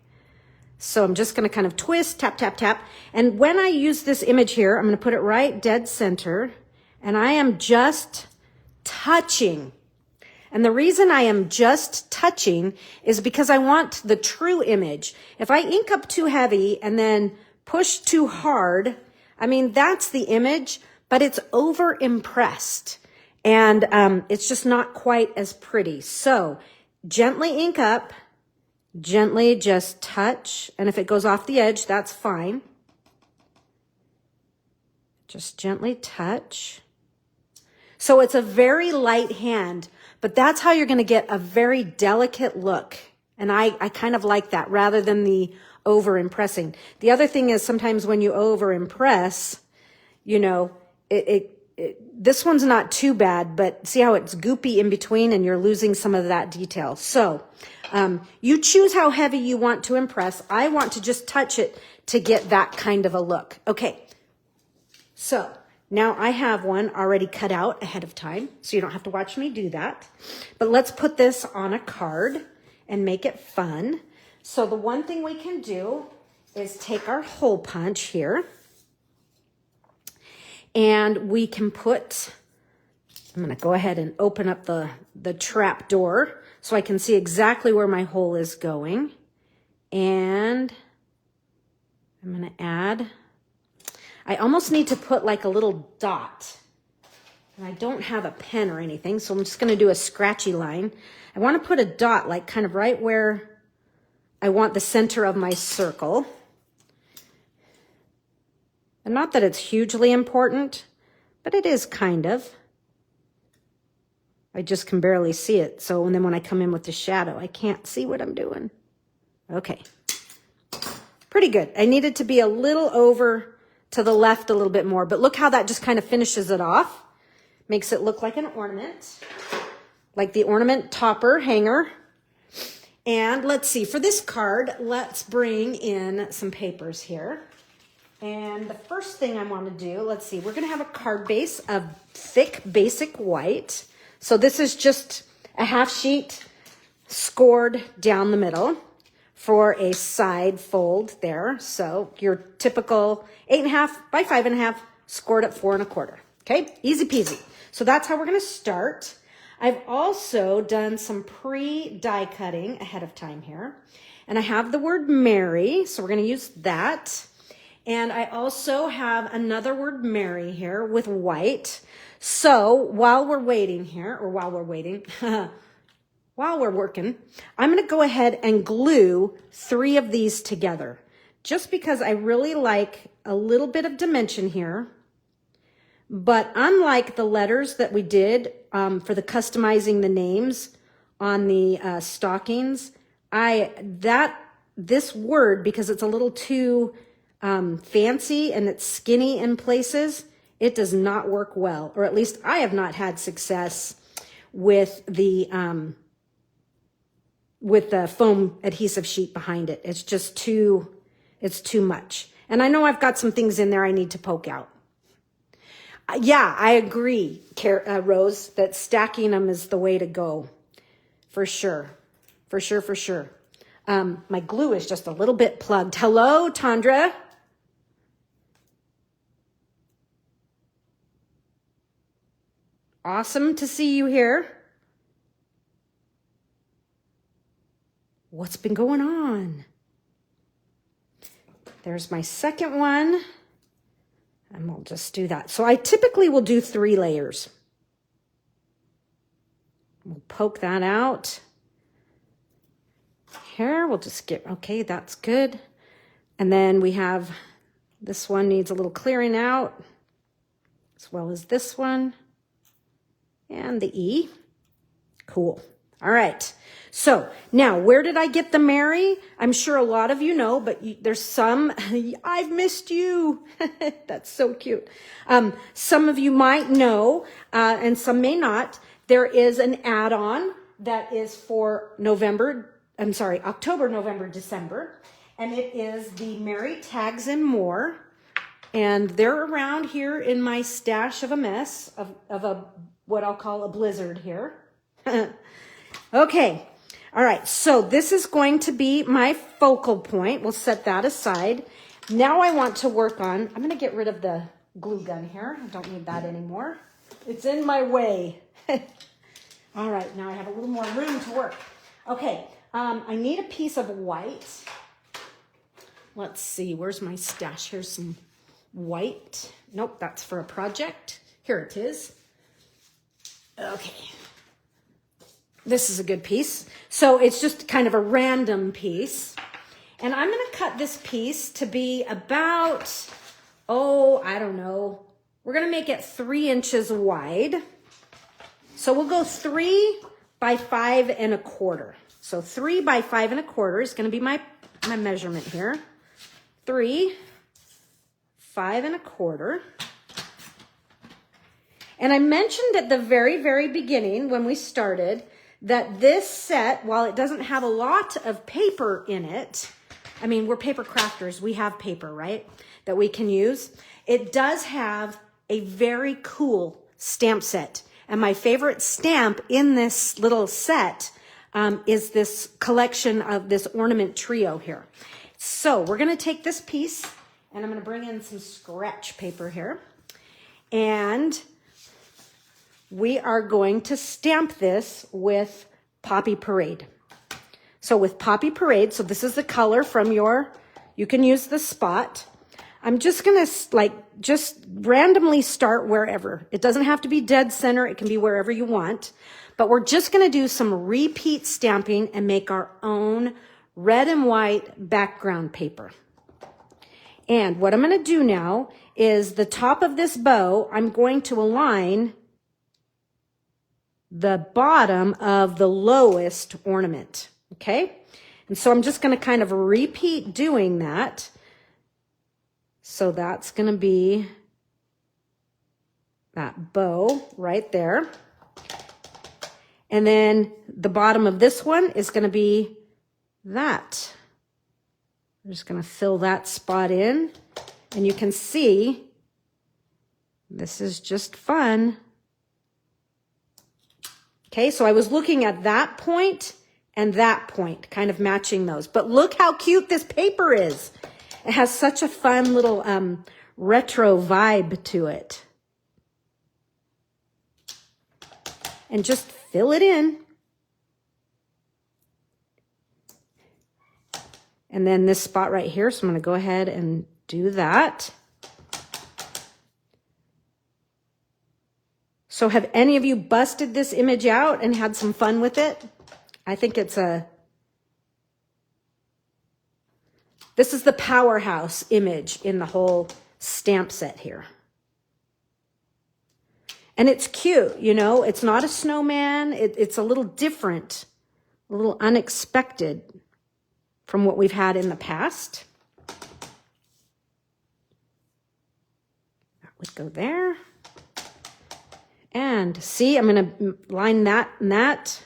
So I'm just going to kind of twist, tap, tap, tap. And when I use this image here, I'm going to put it right dead center. And I am just touching. And the reason I am just touching is because I want the true image. If I ink up too heavy and then push too hard, I mean, that's the image, but it's over impressed. And it's just not quite as pretty. So gently ink up, gently just touch. And if it goes off the edge, that's fine. Just gently touch. So it's a very light hand. But that's how you're going to get a very delicate look. And I kind of like that rather than the over impressing. The other thing is sometimes when you over impress, you know, this one's not too bad, but see how it's goopy in between and you're losing some of that detail. So you choose how heavy you want to impress. I want to just touch it to get that kind of a look. Okay. So now I have one already cut out ahead of time, so you don't have to watch me do that. But let's put this on a card and make it fun. So the one thing we can do is take our hole punch here. And we can put, I'm going to go ahead and open up the trap door so I can see exactly where my hole is going. And I'm going to add, I almost need to put like a little dot. And I don't have a pen or anything, so I'm just going to do a scratchy line. I want to put a dot like kind of right where I want the center of my circle. And not that it's hugely important, but it is kind of. I just can barely see it. So then when I come in with the shadow, I can't see what I'm doing. Okay. Pretty good. I needed to be a little over to the left a little bit more, but look how that just kind of finishes it off. Makes it look like an ornament, like the ornament topper hanger. And let's see, for this card, let's bring in some papers here. And the first thing I want to do, let's see, we're going to have a card base of thick basic white. So this is just a half sheet scored down the middle for a side fold there. So your typical 8.5 by 5.5 scored at 4 1/4. Okay, easy peasy. So that's how we're going to start. I've also done some pre-die cutting ahead of time here. And I have the word Mary, so we're going to use that. And I also have another word Mary here with white. So while we're waiting here, or while we're waiting, while we're working, I'm going to go ahead and glue 3 of these together. Just because I really like a little bit of dimension here. But unlike the letters that we did for the customizing the names on the stockings, this word, because it's a little too fancy and it's skinny in places, it does not work well, or at least I have not had success with the foam adhesive sheet behind it. It's just too much. And I know I've got some things in there I need to poke out. Yeah, I agree, Rose, that stacking them is the way to go. For sure. For sure, for sure. My glue is just a little bit plugged. Hello, Tandra. Awesome to see you here. What's been going on? There's my second one. And we'll just do that. So I typically will do 3 layers. We'll poke that out. Here, we'll just get, okay, that's good. And then we have, this one needs a little clearing out, as well as this one. And the E. Cool. All right. So now, where did I get the Mary? I'm sure a lot of you know, but there's some, I've missed you. That's so cute. Some of you might know, and some may not. There is an add-on that is for October, November, December. And it is the Mary Tags and More. And they're around here in my stash of a mess, of a, what I'll call a blizzard here. Okay. All right. So this is going to be my focal point. We'll set that aside. Now I want to work on, I'm going to get rid of the glue gun here. I don't need that anymore. It's in my way. All right. Now I have a little more room to work. Okay. I need a piece of white. Let's see. Where's my stash? Here's some white. Nope. That's for a project. Here it is. Okay. This is a good piece. So it's just kind of a random piece. And I'm going to cut this piece to be about, I don't know. We're going to make it 3 inches wide. So we'll go 3 by 5 1/4. So 3 by 5 1/4 is going to be my measurement here. 3, 5 1/4. And I mentioned at the very, very beginning when we started that this set, while it doesn't have a lot of paper in it, I mean, we're paper crafters. We have paper, right, that we can use. It does have a very cool stamp set. And my favorite stamp in this little set is this collection of this ornament trio here. So we're going to take this piece, and I'm going to bring in some scratch paper here. And we are going to stamp this with Poppy Parade. So with Poppy Parade, so this is the color from you can use the spot. I'm just going to just randomly start wherever. It doesn't have to be dead center. It can be wherever you want. But we're just going to do some repeat stamping and make our own red and white background paper. And what I'm going to do now is the top of this bow, I'm going to align the bottom of the lowest ornament, okay? And so I'm just going to kind of repeat doing that. So that's going to be that bow right there. And then the bottom of this one is going to be that. I'm just going to fill that spot in. And you can see this is just fun. Okay, so I was looking at that point and that point, kind of matching those. But look how cute this paper is. It has such a fun little retro vibe to it. And just fill it in. And then this spot right here, so I'm going to go ahead and do that. So have any of you busted this image out and had some fun with it? I think this is the powerhouse image in the whole stamp set here. And it's cute, you know, it's not a snowman. It's a little different, a little unexpected from what we've had in the past. That would go there. And see, I'm going to line that and that.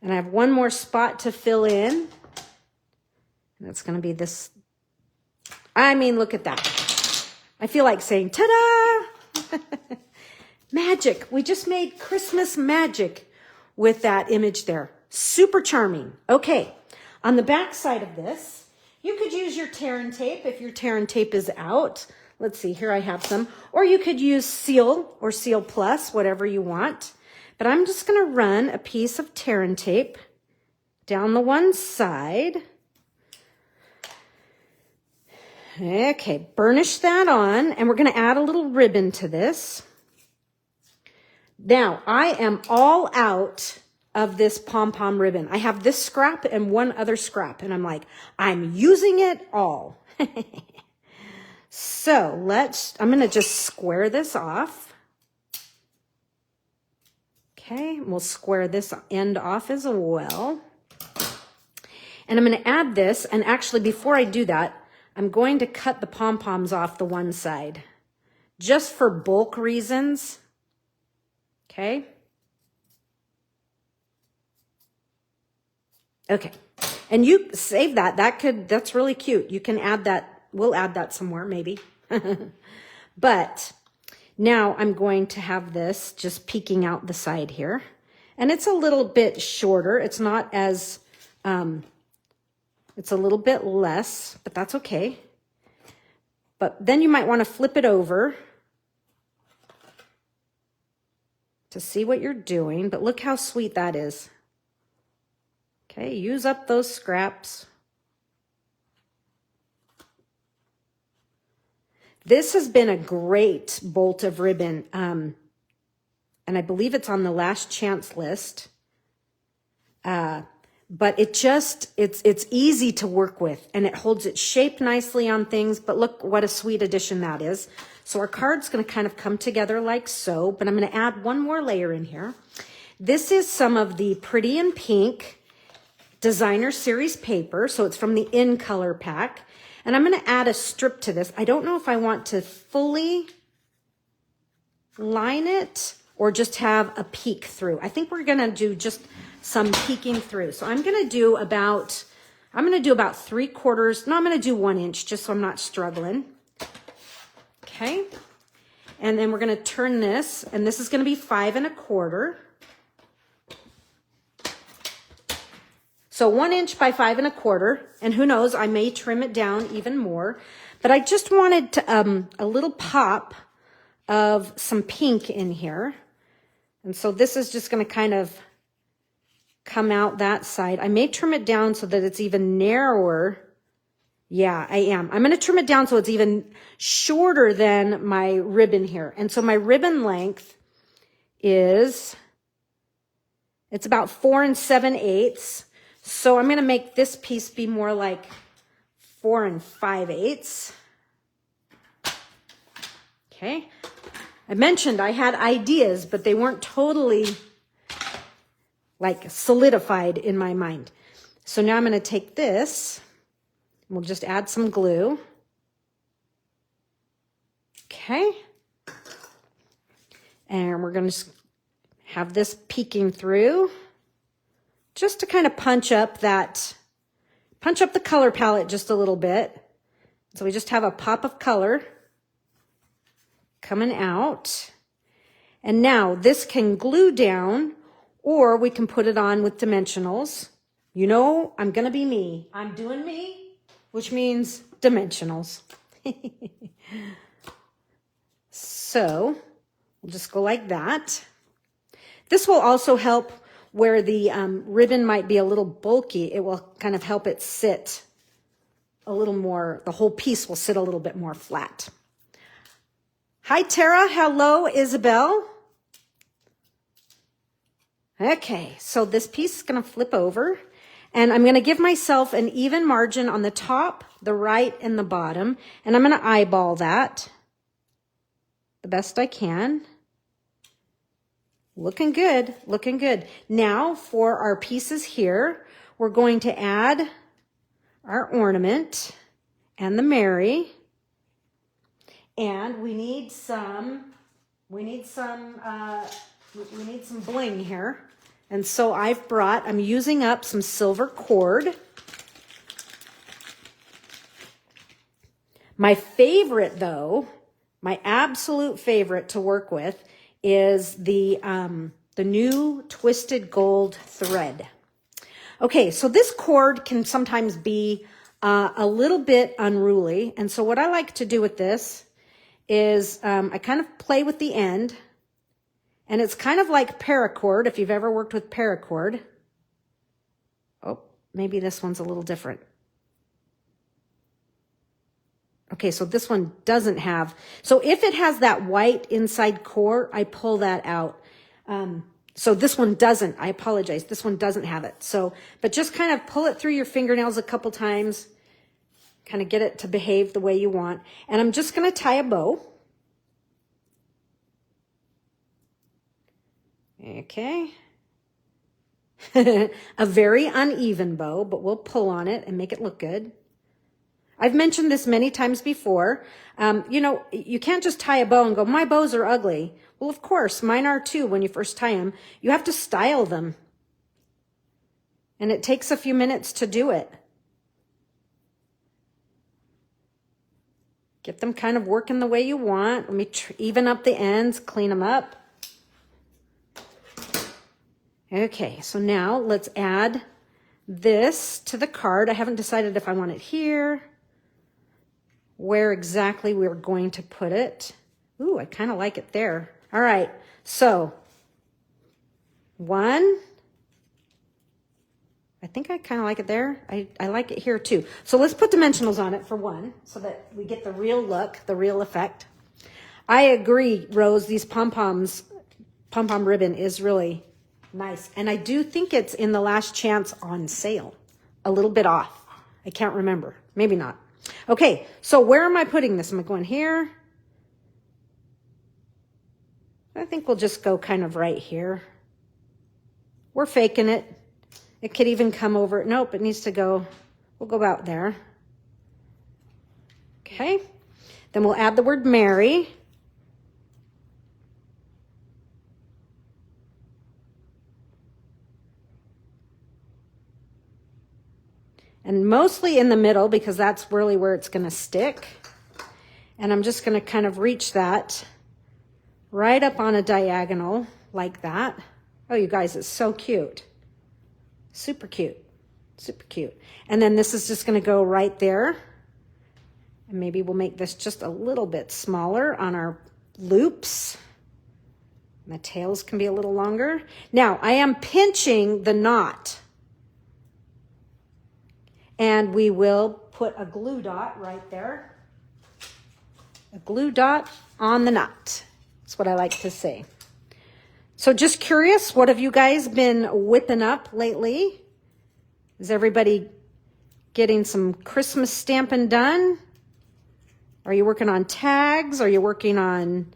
And I have one more spot to fill in. And that's going to be this. I mean, look at that. I feel like saying, ta-da! Magic. We just made Christmas magic with that image there. Super charming. Okay, on the back side of this, you could use your tear and tape if your tear and tape is out. Let's see, here I have some. Or you could use Seal or Seal Plus, whatever you want. But I'm just going to run a piece of tear and tape down the one side. Okay, burnish that on, and we're going to add a little ribbon to this. Now, I am all out of this pom-pom ribbon. I have this scrap and one other scrap, and I'm like, I'm using it all. So I'm going to just square this off. Okay, we'll square this end off as well. And I'm going to add this, and actually before I do that, I'm going to cut the pom-poms off the one side, just for bulk reasons. Okay. Okay. And you save that. That's really cute. You can add that. We'll add that somewhere maybe. But now I'm going to have this just peeking out the side here. And it's a little bit shorter. It's not as, it's a little bit less, but that's okay. But then you might want to flip it over to see what you're doing. But look how sweet that is. Okay, use up those scraps. This has been a great bolt of ribbon. And I believe it's on the last chance list. But it's easy to work with, and it holds its shape nicely on things. But look what a sweet addition that is. So our card's going to kind of come together like so, but I'm going to add one more layer in here. This is some of the Pretty in Pink Designer Series paper. So it's from the In Color pack. And I'm going to add a strip to this. I don't know if I want to fully line it or just have a peek through. I think we're going to do just some peeking through. So I'm going to do about 3/4. No, I'm going to do 1 inch just so I'm not struggling. Okay. And then we're going to turn this, and this is going to be 5 1/4. So 1 inch by 5 1/4, and who knows, I may trim it down even more, but I just wanted to, a little pop of some pink in here. And so this is just going to kind of come out that side. I may trim it down so that it's even narrower. Yeah, I am. I'm going to trim it down so it's even shorter than my ribbon here. And so my ribbon length it's about 4 7/8. So I'm going to make this piece be more like 4 5/8. Okay. I mentioned I had ideas, but they weren't totally like solidified in my mind. So now I'm going to take this, we'll just add some glue. Okay. And we're going to have this peeking through just to kind of punch up the color palette just a little bit. So we just have a pop of color coming out. And now this can glue down, or we can put it on with dimensionals. You know, I'm going to be me. I'm doing me, which means dimensionals. So we'll just go like that. This will also help where the ribbon might be a little bulky. It will kind of help it sit a little more, the whole piece will sit a little bit more flat. Hi, Tara. Hello, Isabel. Okay, so this piece is going to flip over, and I'm going to give myself an even margin on the top, the right, and the bottom, and I'm going to eyeball that the best I can. Looking good, looking good. Now for our pieces here, we're going to add our ornament and the Mary, and we need some bling here. And so I'm using up some silver cord. My favorite though, my absolute favorite to work with is the new twisted gold thread. Okay, so this cord can sometimes be a little bit unruly. And so what I like to do with this is I kind of play with the end. And it's kind of like paracord, if you've ever worked with paracord. Oh, maybe this one's a little different. Okay, so this one doesn't have, so if it has that white inside core, I pull that out. So this one doesn't, I apologize, this one doesn't have it. So, but just kind of pull it through your fingernails a couple times, kind of get it to behave the way you want. And I'm just gonna tie a bow. Okay. A very uneven bow, but we'll pull on it and make it look good. I've mentioned this many times before. You know, you can't just tie a bow and go, my bows are ugly. Well, of course, mine are too when you first tie them. You have to style them. And it takes a few minutes to do it. Get them kind of working the way you want. Let me even up the ends, clean them up. Okay, so now let's add this to the card. I haven't decided if I want it here, where exactly we're going to put it. Ooh, I kind of like it there. All right, so one. I think I kind of like it there. I like it here too. So let's put dimensionals on it for one so that we get the real look, the real effect. I agree, Rose, these pom-pom ribbon is really nice. And I do think it's in the last chance on sale. A little bit off. I can't remember. Maybe not. Okay, so where am I putting this? Am I going here? I think we'll just go kind of right here. We're faking it. It could even come over. Nope, it needs to go. We'll go about there. Okay. Then we'll add the word Mary. And mostly in the middle because that's really where it's going to stick. And I'm just going to kind of reach that right up on a diagonal like that. Oh, you guys, it's so cute. Super cute. Super cute. And then this is just going to go right there. And maybe we'll make this just a little bit smaller on our loops. And the tails can be a little longer. Now, I am pinching the knot. And we will put a glue dot right there. A glue dot on the knot. That's what I like to say. So just curious, what have you guys been whipping up lately? Is everybody getting some Christmas stamping done? Are you working on tags? Are you working on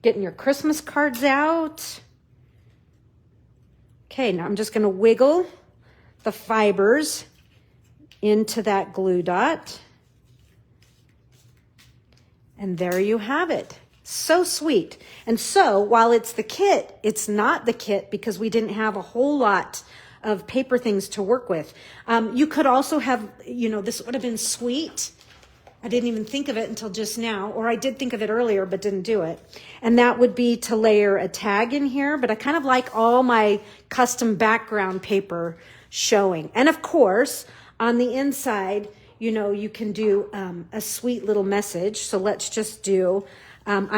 getting your Christmas cards out? Okay, now I'm just going to wiggle the fibers into that glue dot. And there you have it. So sweet. And so while it's the kit, it's not the kit because we didn't have a whole lot of paper things to work with. You could also have, you know, this would have been sweet. I didn't even think of it until just now, or I did think of it earlier, but didn't do it. And that would be to layer a tag in here, but I kind of like all my custom background paper showing. And of course, on the inside, you know, you can do a sweet little message. So let's just do, I'm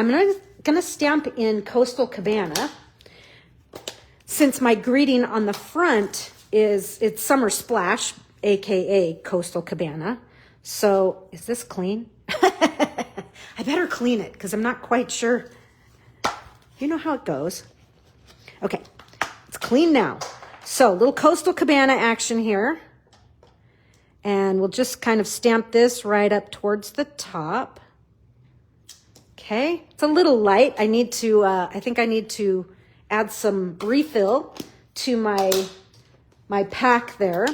gonna stamp in Coastal Cabana. Since my greeting on the front it's Summer Splash, AKA Coastal Cabana. So is this clean? I better clean it because I'm not quite sure. You know how it goes. Okay, it's clean now. So little Coastal Cabana action here. And we'll just kind of stamp this right up towards the top. Okay, it's a little light. I need to, I think I need to add some refill to my pack there.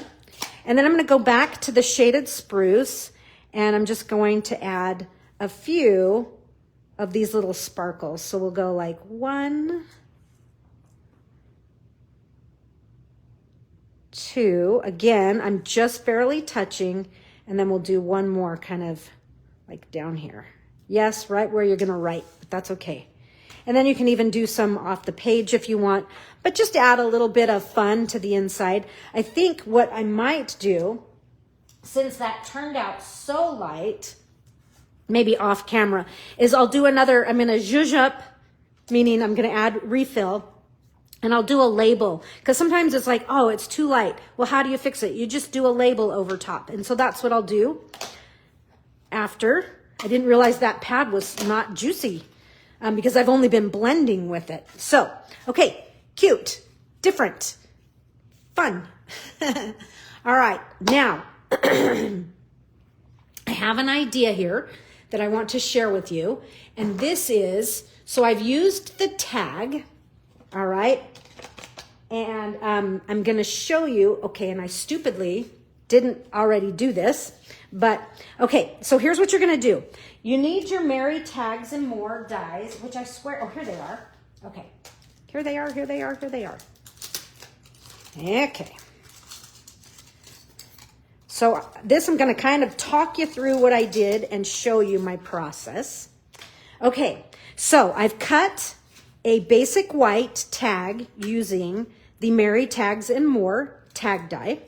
And then I'm gonna go back to the shaded spruce and I'm just going to add a few of these little sparkles. So we'll go like 1, 2. Again, I'm just barely touching, and then we'll do one more kind of like down here. Yes, right where you're gonna write, but that's okay. And then you can even do some off the page if you want, but just add a little bit of fun to the inside. I think what I might do, since that turned out so light, maybe off camera, is I'll do another, I'm gonna zhuzh up, meaning I'm gonna add refill, and I'll do a label, because sometimes it's like, oh, it's too light. Well, how do you fix it? You just do a label over top. And so that's what I'll do after. I didn't realize that pad was not juicy because I've only been blending with it. So, okay, cute, different, fun. All right, now I have an idea here that I want to share with you. And this is, so I've used the tag, all right? And I'm gonna show you, okay, and I stupidly didn't already do this, but okay, so here's what you're gonna do. You need your Mary Tags and More dies, which I swear, oh, here they are. Okay, here they are, here they are, here they are. Okay. So this, I'm gonna kind of talk you through what I did and show you my process. Okay, so I've cut a basic white tag using the Mary Tags and More tag die.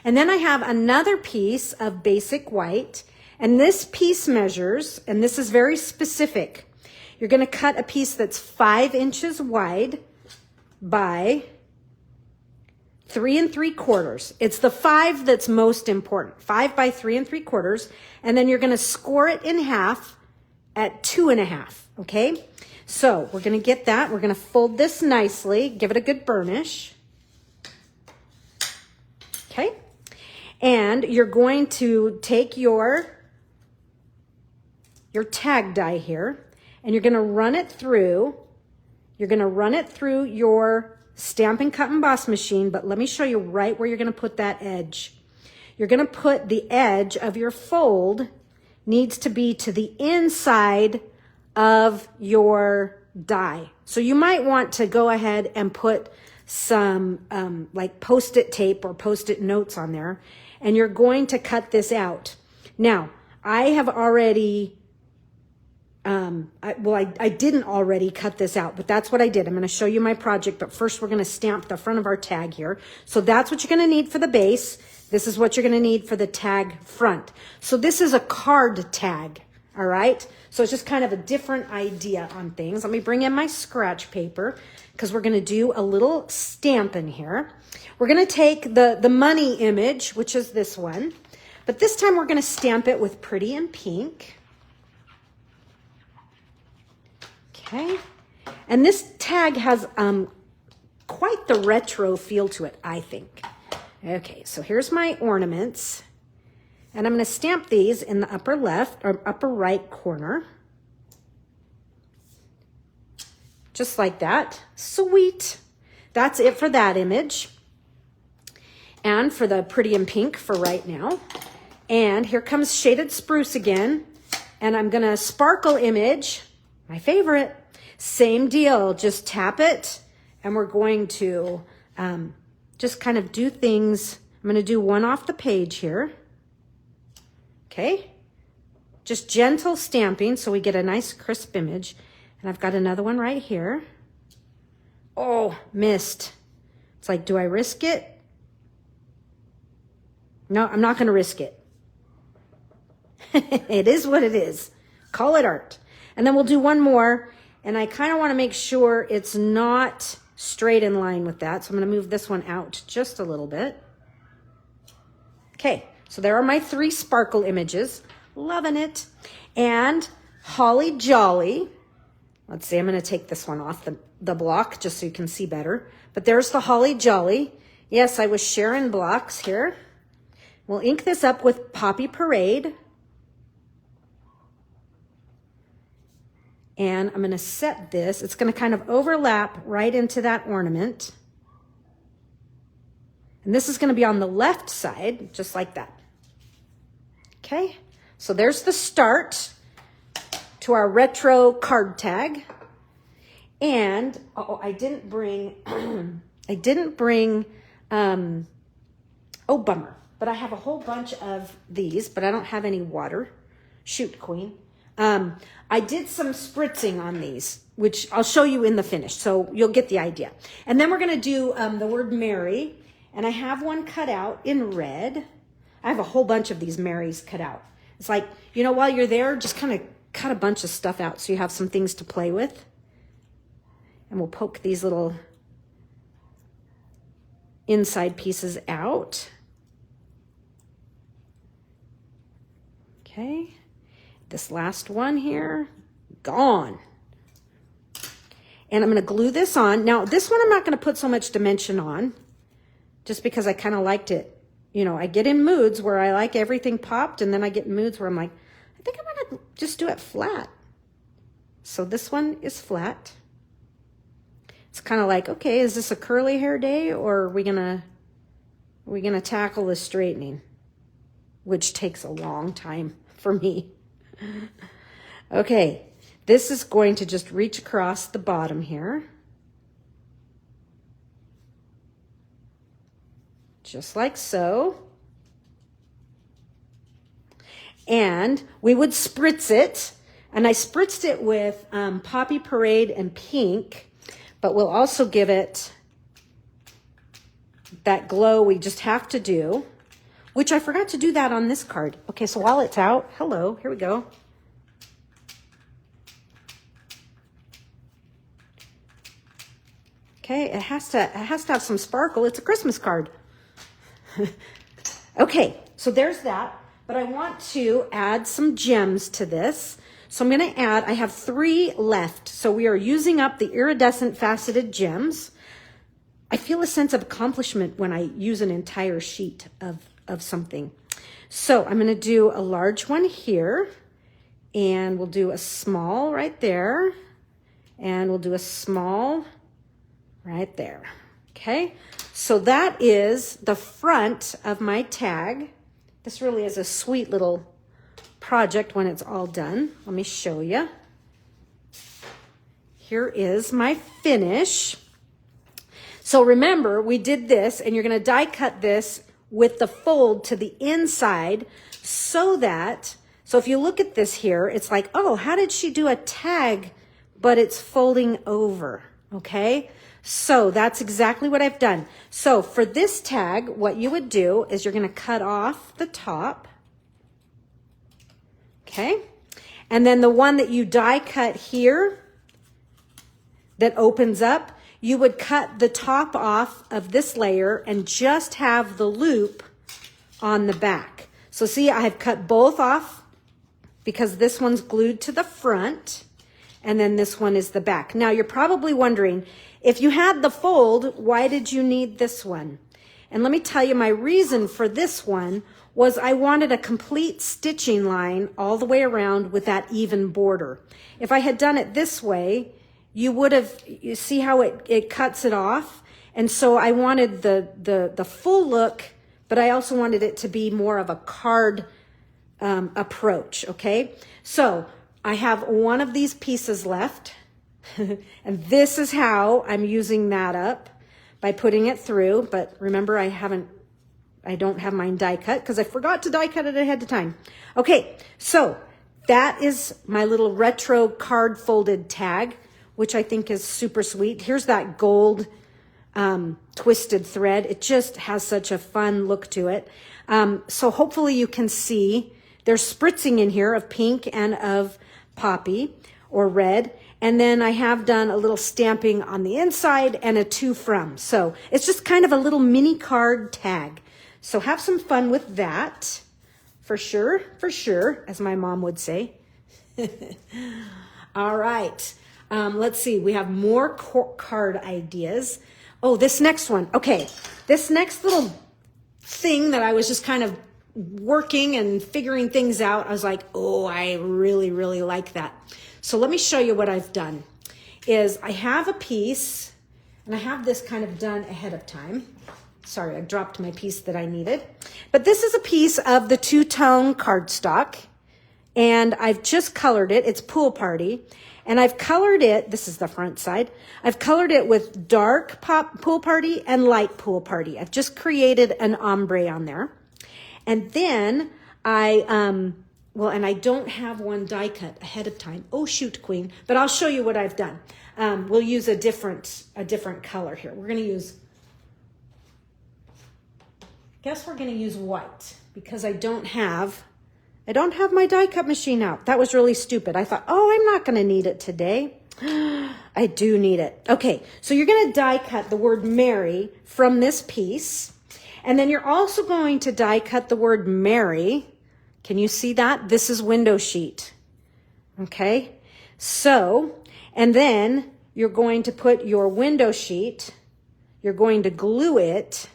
And then I have another piece of basic white, and this piece measures, and this is very specific. You're gonna cut a piece that's 5 inches wide by 3 3/4. It's the 5 that's most important. 5 by 3 3/4. And then you're gonna score it in half at 2 1/2, okay? So we're gonna get that. We're gonna fold this nicely, give it a good burnish. Okay, and you're going to take your tag die here, and you're gonna run it through. You're gonna run it through your Stampin' Cut Emboss machine, but let me show you right where you're gonna put that edge. You're gonna put the edge of your fold needs to be to the inside of your die. So you might want to go ahead and put some like Post-it tape or Post-it notes on there, and you're going to cut this out. Now, I have already, I didn't already cut this out, but that's what I did. I'm going to show you my project, but first we're going to stamp the front of our tag here. So that's what you're going to need for the base. This is what you're going to need for the tag front. So this is a card tag, all right? So it's just kind of a different idea on things. Let me bring in my scratch paper because we're going to do a little stamp in here. We're going to take the money image, which is this one, but this time we're going to stamp it with Pretty in Pink. Okay, and this tag has quite the retro feel to it, I think. Okay, so here's my ornaments. And I'm going to stamp these in the upper left or upper right corner. Just like that. Sweet. That's it for that image. And for the Pretty in Pink for right now. And here comes Shaded Spruce again. And I'm going to sparkle image, my favorite. Same deal. Just tap it. And we're going to just kind of do things. I'm going to do one off the page here. Okay, just gentle stamping so we get a nice crisp image. And I've got another one right here. Oh, missed. It's like, do I risk it? No, I'm not going to risk it. It is what it is. Call it art. And then we'll do one more. And I kind of want to make sure it's not straight in line with that. So I'm going to move this one out just a little bit. Okay. So there are my 3 sparkle images. Loving it. And Holly Jolly. Let's see, I'm going to take this one off the block just so you can see better. But there's the Holly Jolly. Yes, I was sharing blocks here. We'll ink this up with Poppy Parade. And I'm going to set this. It's going to kind of overlap right into that ornament. And this is going to be on the left side, just like that. Okay, so there's the start to our retro card tag. And, I didn't bring, oh, bummer. But I have a whole bunch of these, but I don't have any water. Shoot, Queen. I did some spritzing on these, which I'll show you in the finish, so you'll get the idea. And then we're going to do the word Mary, and I have one cut out in red. I have a whole bunch of these Marys cut out. It's like, you know, while you're there, just kind of cut a bunch of stuff out so you have some things to play with. And we'll poke these little inside pieces out. Okay, this last one here, gone. And I'm going to glue this on. Now, this one I'm not going to put so much dimension on, just because I kind of liked it. You know, I get in moods where I like everything popped, and then I get in moods where I'm like, I think I'm going to just do it flat. So this one is flat. It's kind of like, okay, is this a curly hair day, or are we gonna tackle the straightening, which takes a long time for me. Okay, this is going to just reach across the bottom here, just like so. And we would spritz it, and I spritzed it with Poppy Parade and pink. But we'll also give it that glow we just have to do, which I forgot to do that on this card. Okay, so while it's out, hello, here we go. Okay, it has to have some sparkle. It's a Christmas card. Okay, so there's that. But I want to add some gems to this. So I'm going to add, I have 3 left. So we are using up the iridescent faceted gems. I feel a sense of accomplishment when I use an entire sheet of something. So I'm going to do a large one here, and we'll do a small right there, and we'll do a small right there. Okay, so that is the front of my tag. This really is a sweet little project when it's all done. Let me show you. Here is my finish. So remember, we did this, and you're going to die cut this with the fold to the inside so if you look at this here, it's like, oh, how did she do a tag, but it's folding over, okay? So that's exactly what I've done. So for this tag, what you would do is you're going to cut off the top. Okay, and then the one that you die cut here that opens up, you would cut the top off of this layer and just have the loop on the back. So see, I have cut both off because this one's glued to the front, and then this one is the back. Now you're probably wondering, if you had the fold, why did you need this one? And let me tell you, my reason for this one was I wanted a complete stitching line all the way around with that even border. If I had done it this way, you would have, you see how it cuts it off? And so I wanted the full look, but I also wanted it to be more of a card approach, okay? So I have one of these pieces left, and this is how I'm using that up, by putting it through. But remember, I don't have mine die cut because I forgot to die cut it ahead of time. Okay, so that is my little retro card folded tag, which I think is super sweet. Here's that gold twisted thread. It just has such a fun look to it. So hopefully you can see there's spritzing in here of pink and of poppy or red. And then I have done a little stamping on the inside and a to from. So it's just kind of a little mini card tag. So have some fun with that, for sure, as my mom would say. All right, let's see. We have more card ideas. Oh, this next one. Okay, this next little thing that I was just kind of working and figuring things out, I was like, oh, I really, really like that. So let me show you what I've done. Is I have a piece, and I have this kind of done ahead of time. Sorry, I dropped my piece that I needed. But this is a piece of the two-tone cardstock, and I've just colored it. It's Pool Party. And I've colored it, this is the front side, I've colored it with dark Pool Party and light Pool Party. I've just created an ombre on there. And then I well, and I don't have one die cut ahead of time. Oh, shoot, Queen. But I'll show you what I've done. We'll use a different color here. We're going to use, guess we're going to use white because I don't have my die cut machine out. That was really stupid. I thought, oh, I'm not going to need it today. I do need it. Okay, so you're going to die cut the word Mary from this piece. And then you're also going to die cut the word Mary. Can you see that? This is window sheet. Okay, so, and then you're going to put your window sheet, you're going to glue it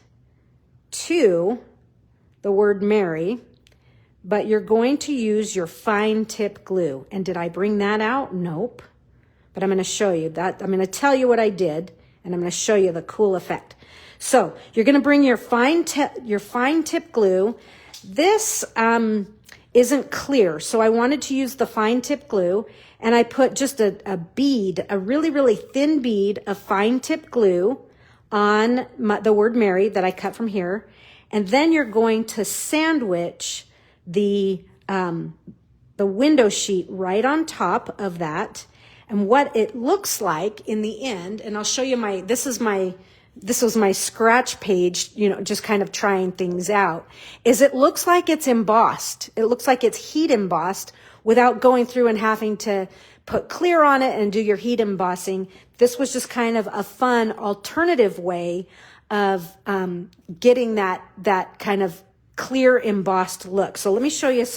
to the word Mary, but you're going to use your fine tip glue. And did I bring that out? Nope. But I'm going to show you that. I'm going to tell you what I did, and I'm going to show you the cool effect. So you're going to bring your fine tip glue. This isn't clear, so I wanted to use the fine tip glue, and I put just a bead, a really, really thin bead of fine tip glue on the word Mary that I cut from here. And then you're going to sandwich the window sheet right on top of that. And what it looks like in the end, and I'll show you this was my scratch page, just kind of trying things out, is it looks like it's embossed. It looks like it's heat embossed without going through and having to put clear on it and do your heat embossing. This was just kind of a fun alternative way of getting that kind of clear embossed look. So let me show you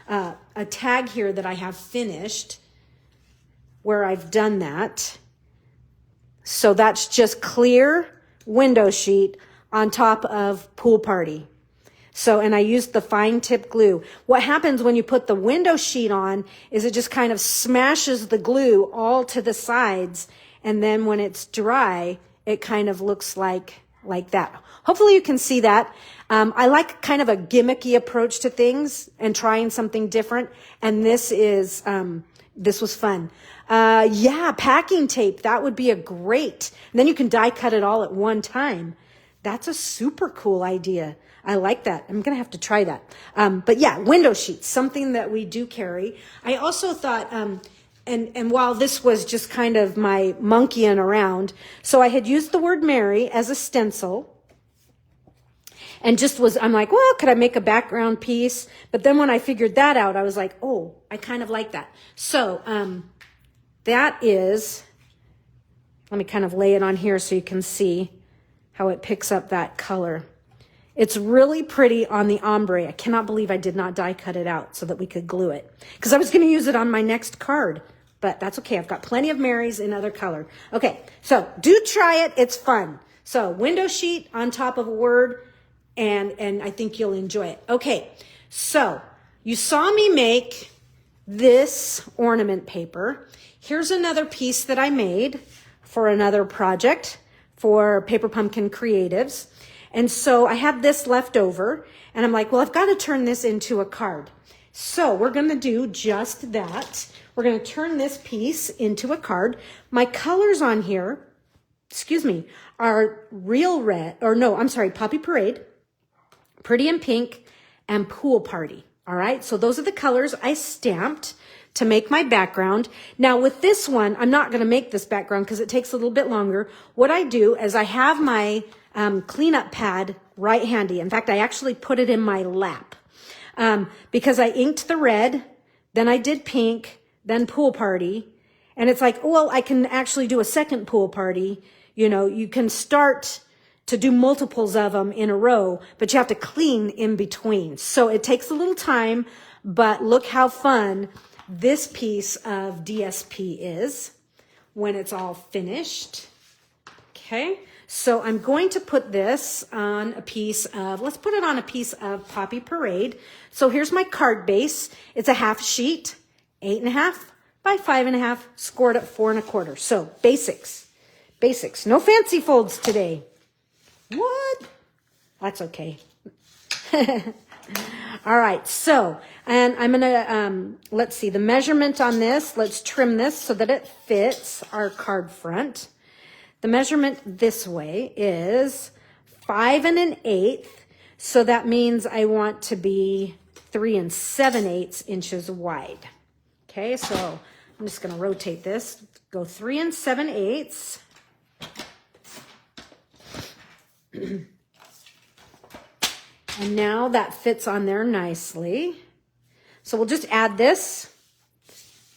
a tag here that I have finished where I've done that. So that's just clear window sheet on top of pool party. So, and I used the fine tip glue. What happens when you put the window sheet on is it just kind of smashes the glue all to the sides. And then when it's dry, it kind of looks like that. Hopefully you can see that. I like kind of a gimmicky approach to things and trying something different. And this was fun. Yeah, packing tape. That would be a great. And then you can die cut it all at one time. That's a super cool idea. I like that. I'm going to have to try that. But yeah, window sheets, something that we do carry. I also thought, and while this was just kind of my monkeying around, so I had used the word Mary as a stencil. And I'm like, well, could I make a background piece? But then when I figured that out, I was like, oh, I kind of like that. So, that is, let me kind of lay it on here so you can see how it picks up that color. It's really pretty on the ombre. I cannot believe I did not die cut it out so that we could glue it, because I was going to use it on my next card, but that's okay. I've got plenty of Marys in other color. Okay, so do try it. It's fun. So window sheet on top of a word, and I think you'll enjoy it. Okay, so you saw me make this ornament paper. Here's another piece that I made for another project for Paper Pumpkin Creatives. And so I have this left over, and I'm like, well, I've got to turn this into a card. So we're going to do just that. We're going to turn this piece into a card. My colors on here, are Real Red, Poppy Parade, Pretty in Pink, and Pool Party. All right, so those are the colors I stamped to make my background. Now with this one, I'm not going to make this background because it takes a little bit longer. What I do is I have my cleanup pad right handy. In fact, I actually put it in my lap because I inked the red, then I did pink, then Pool Party. And it's like, well, I can actually do a second Pool Party. You can start to do multiples of them in a row, but you have to clean in between. So it takes a little time, but look how fun this piece of DSP is when it's all finished. Okay, so I'm going to put this on let's put it on a piece of Poppy Parade. So here's my card base. It's a half sheet, 8.5 by 5.5, scored at 4 1/4. So basics, no fancy folds today. What? That's okay. All right, so, and I'm going to, let's see, the measurement on this, let's trim this so that it fits our card front. The measurement this way is 5 1/8. So that means I want to be 3 7/8 inches wide. Okay, so I'm just going to rotate this. Go 3 7/8. And now that fits on there nicely. So we'll just add this.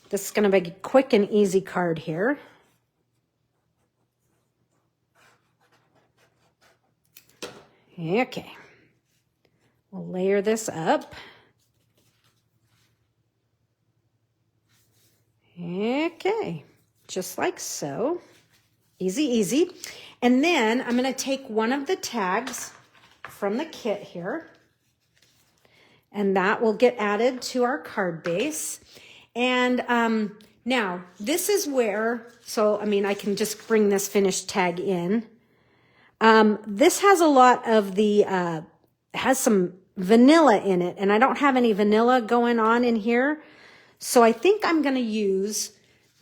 This is going to be a quick and easy card here. Okay. We'll layer this up. Okay. Just like so. Easy, easy. And then I'm going to take one of the tags from the kit here, and that will get added to our card base. And now this is where, so I mean, I can just bring this finished tag in. This has a lot of the, has some vanilla in it, and I don't have any vanilla going on in here. So I think I'm going to use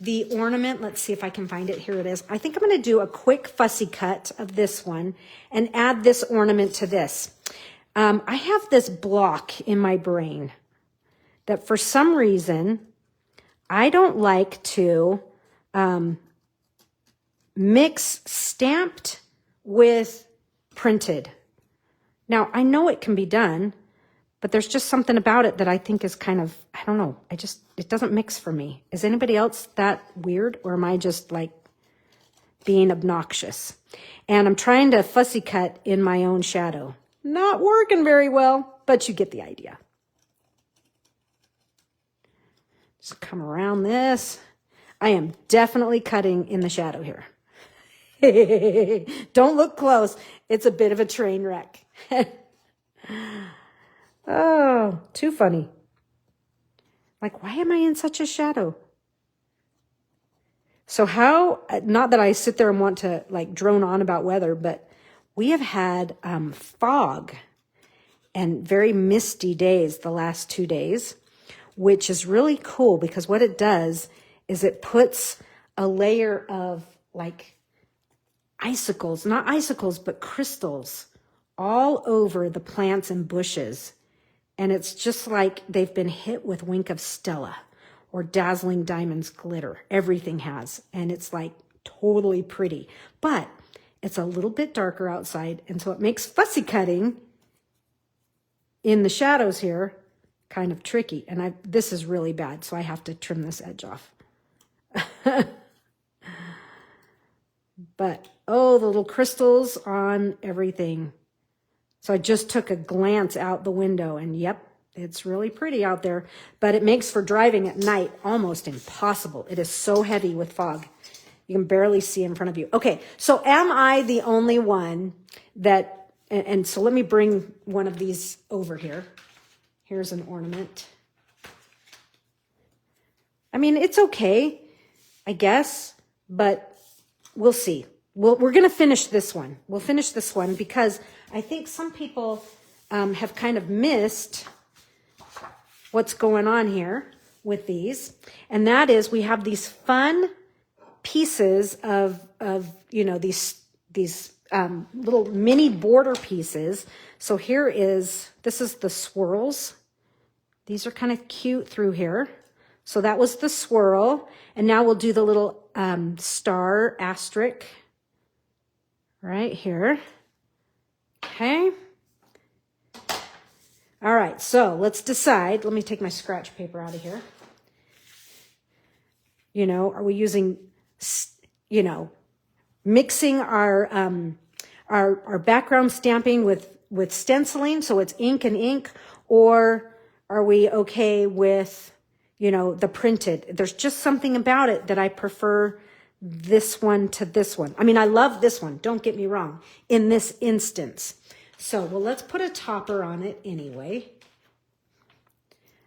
the ornament. Let's see if I can find it. Here it is. I think I'm going to do a quick fussy cut of this one and add this ornament to this. I have this block in my brain that for some reason I don't like to mix stamped with printed. Now, I know it can be done, but there's just something about it that I think is kind of, I don't know. It doesn't mix for me. Is anybody else that weird, or am I just like being obnoxious? And I'm trying to fussy cut in my own shadow. Not working very well, but you get the idea. Just come around this. I am definitely cutting in the shadow here. Don't look close. It's a bit of a train wreck. Oh, too funny. Like, why am I in such a shadow? So how, not that I sit there and want to like drone on about weather, but we have had fog and very misty days the last 2 days, which is really cool because what it does is it puts a layer of like icicles, not icicles, but crystals all over the plants and bushes. And it's just like they've been hit with Wink of Stella or Dazzling Diamonds glitter. Everything has. And it's like totally pretty. But it's a little bit darker outside. And so it makes fussy cutting in the shadows here kind of tricky. And this is really bad. So I have to trim this edge off. But, oh, the little crystals on everything. So I just took a glance out the window and yep, it's really pretty out there, but it makes for driving at night almost impossible. It is so heavy with fog. You can barely see in front of you. Okay, so am I the only one that, and so let me bring one of these over here. Here's an ornament. I mean, it's okay, I guess, but we'll see. We're going to finish this one. We'll finish this one because I think some people have kind of missed what's going on here with these. And that is we have these fun pieces of you know, these little mini border pieces. So this is the swirls. These are kind of cute through here. So that was the swirl. And now we'll do the little star asterisk right here. Okay. All right, so let's decide. Let me take my scratch paper out of here. You know, are we using, you know, mixing our background stamping with stenciling, so it's ink and ink, or are we okay with, you know, the printed? There's just something about it that I prefer this one to this one. I mean, I love this one, don't get me wrong, in this instance. So, well, let's put a topper on it anyway.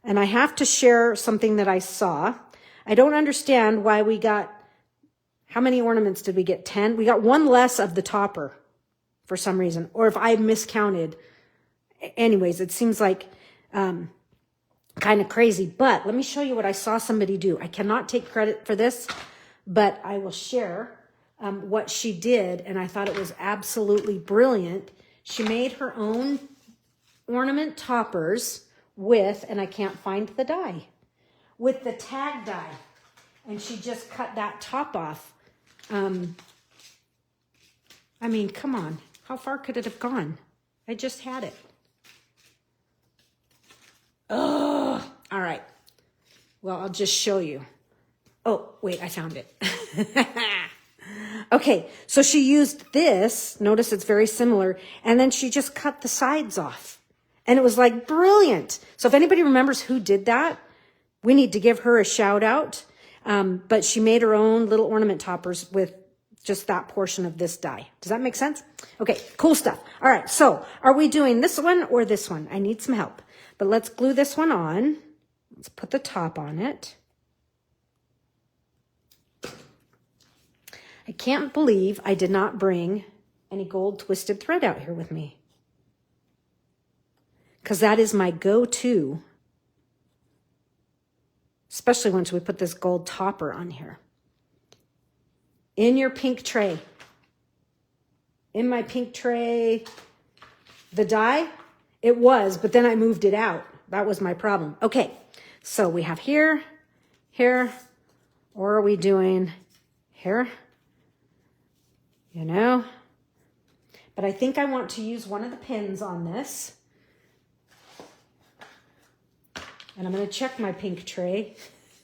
And I have to share something that I saw. I don't understand why we got, how many ornaments did we get? 10? We got one less of the topper for some reason, or if I miscounted. Anyways, it seems like kind of crazy, but let me show you what I saw somebody do. I cannot take credit for this, but I will share what she did, and I thought it was absolutely brilliant. She made her own ornament toppers with, and I can't find the die, with the tag die. And she just cut that top off. I mean, come on. How far could it have gone? I just had it. Oh, all right. Well, I'll just show you. Oh, wait, I found it. Okay, so she used this. Notice it's very similar. And then she just cut the sides off. And it was like brilliant. So if anybody remembers who did that, we need to give her a shout out. But she made her own little ornament toppers with just that portion of this die. Does that make sense? Okay, cool stuff. All right, so are we doing this one or this one? I need some help. But let's glue this one on. Let's put the top on it. I can't believe I did not bring any gold twisted thread out here with me, because that is my go-to, especially once we put this gold topper on here. In your pink tray. In my pink tray, the die, it was, but then I moved it out. That was my problem. Okay, so we have here, here, or are we doing here? You know? But I think I want to use one of the pins on this. And I'm going to check my pink tray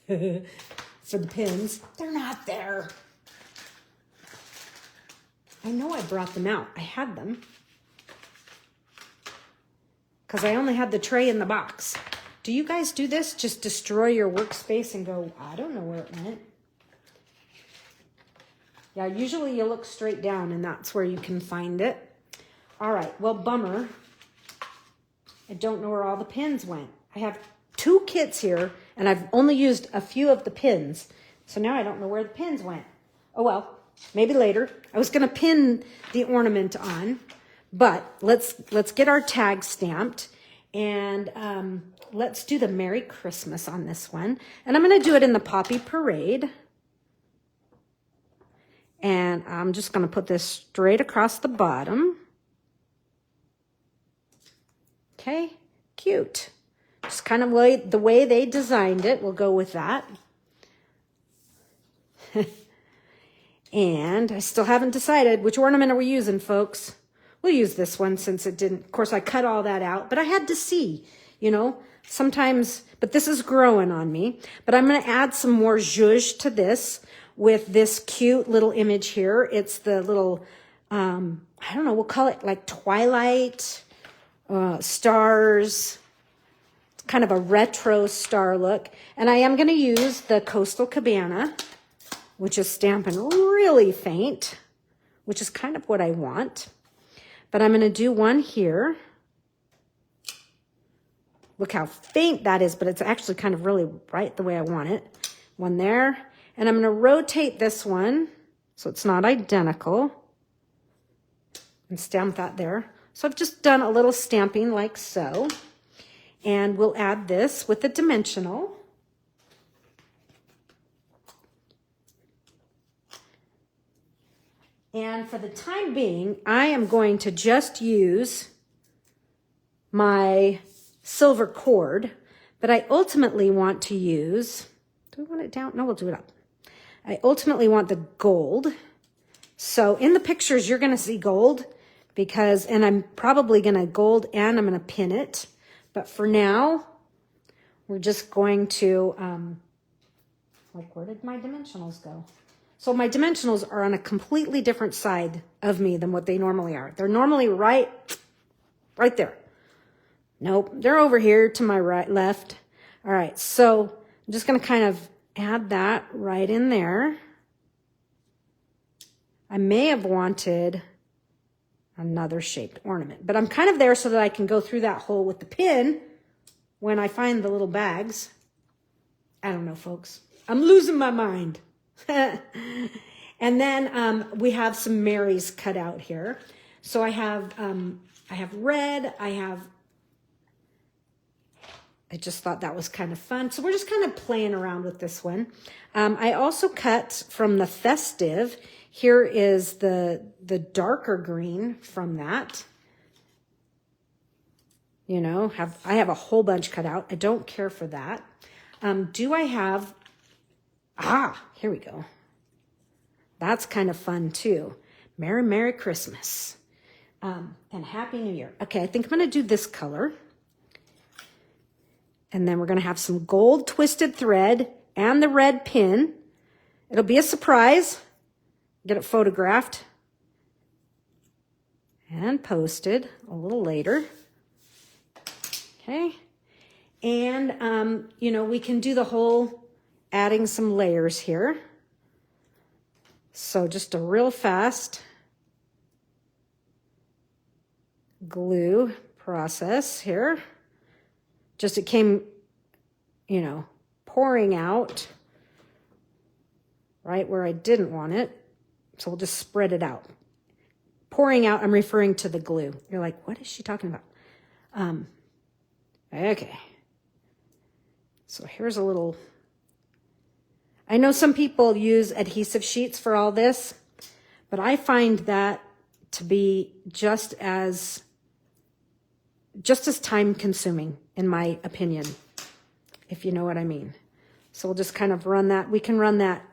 for the pins. They're not there. I know I brought them out. I had them. Because I only had the tray in the box. Do you guys do this? Just destroy your workspace and go, I don't know where it went. Yeah, usually you look straight down and that's where you can find it. All right, well, bummer. I don't know where all the pins went. I have 2 kits here and I've only used a few of the pins. So now I don't know where the pins went. Oh well, maybe later. I was gonna pin the ornament on, but let's get our tag stamped and let's do the Merry Christmas on this one. And I'm gonna do it in the Poppy Parade. And I'm just going to put this straight across the bottom. Okay, cute. Just kind of the way they designed it. We'll go with that. And I still haven't decided which ornament are we using, folks. We'll use this one since it didn't. Of course, I cut all that out, but I had to see, you know, sometimes, but this is growing on me. But I'm going to add some more zhuzh to this with this cute little image here. It's the little, I don't know, we'll call it like twilight, stars, kind of a retro star look. And I am going to use the Coastal Cabana, which is stamping really faint, which is kind of what I want. But I'm going to do one here. Look how faint that is, but it's actually kind of really right the way I want it. One there. And I'm going to rotate this one so it's not identical and stamp that there. So I've just done a little stamping like so. And we'll add this with the dimensional. And for the time being, I am going to just use my silver cord, but I ultimately want to use, do we want it down? No, we'll do it up. I ultimately want the gold. So in the pictures, you're going to see gold because, and I'm probably going to gold and I'm going to pin it. But for now, we're just going to, like, where did my dimensionals go? So my dimensionals are on a completely different side of me than what they normally are. They're normally right there. Nope, they're over here to my right, left. All right, so I'm just going to kind of add that right in there. I may have wanted another shaped ornament, but I'm kind of there so that I can go through that hole with the pin when I find the little bags. I don't know, folks. I'm losing my mind. And then we have some Marys cut out here. So I have red, I just thought that was kind of fun. So we're just kind of playing around with this one. I also cut from the festive. Here is the darker green from that. You know, I have a whole bunch cut out. I don't care for that. Do I have, here we go. That's kind of fun too. Merry, Merry Christmas. And Happy New Year. Okay, I think I'm going to do this color. And then we're going to have some gold twisted thread and the red pin. It'll be a surprise. Get it photographed and posted a little later. Okay. And, you know, we can do the whole adding some layers here. So just a real fast glue process here. Just it came, you know, pouring out right where I didn't want it. So we'll just spread it out. Pouring out, I'm referring to the glue. You're like, what is she talking about? Okay. So here's a little, I know some people use adhesive sheets for all this, but I find that to be just as time consuming, in my opinion, if you know what I mean. So we'll just kind of run that. We can run that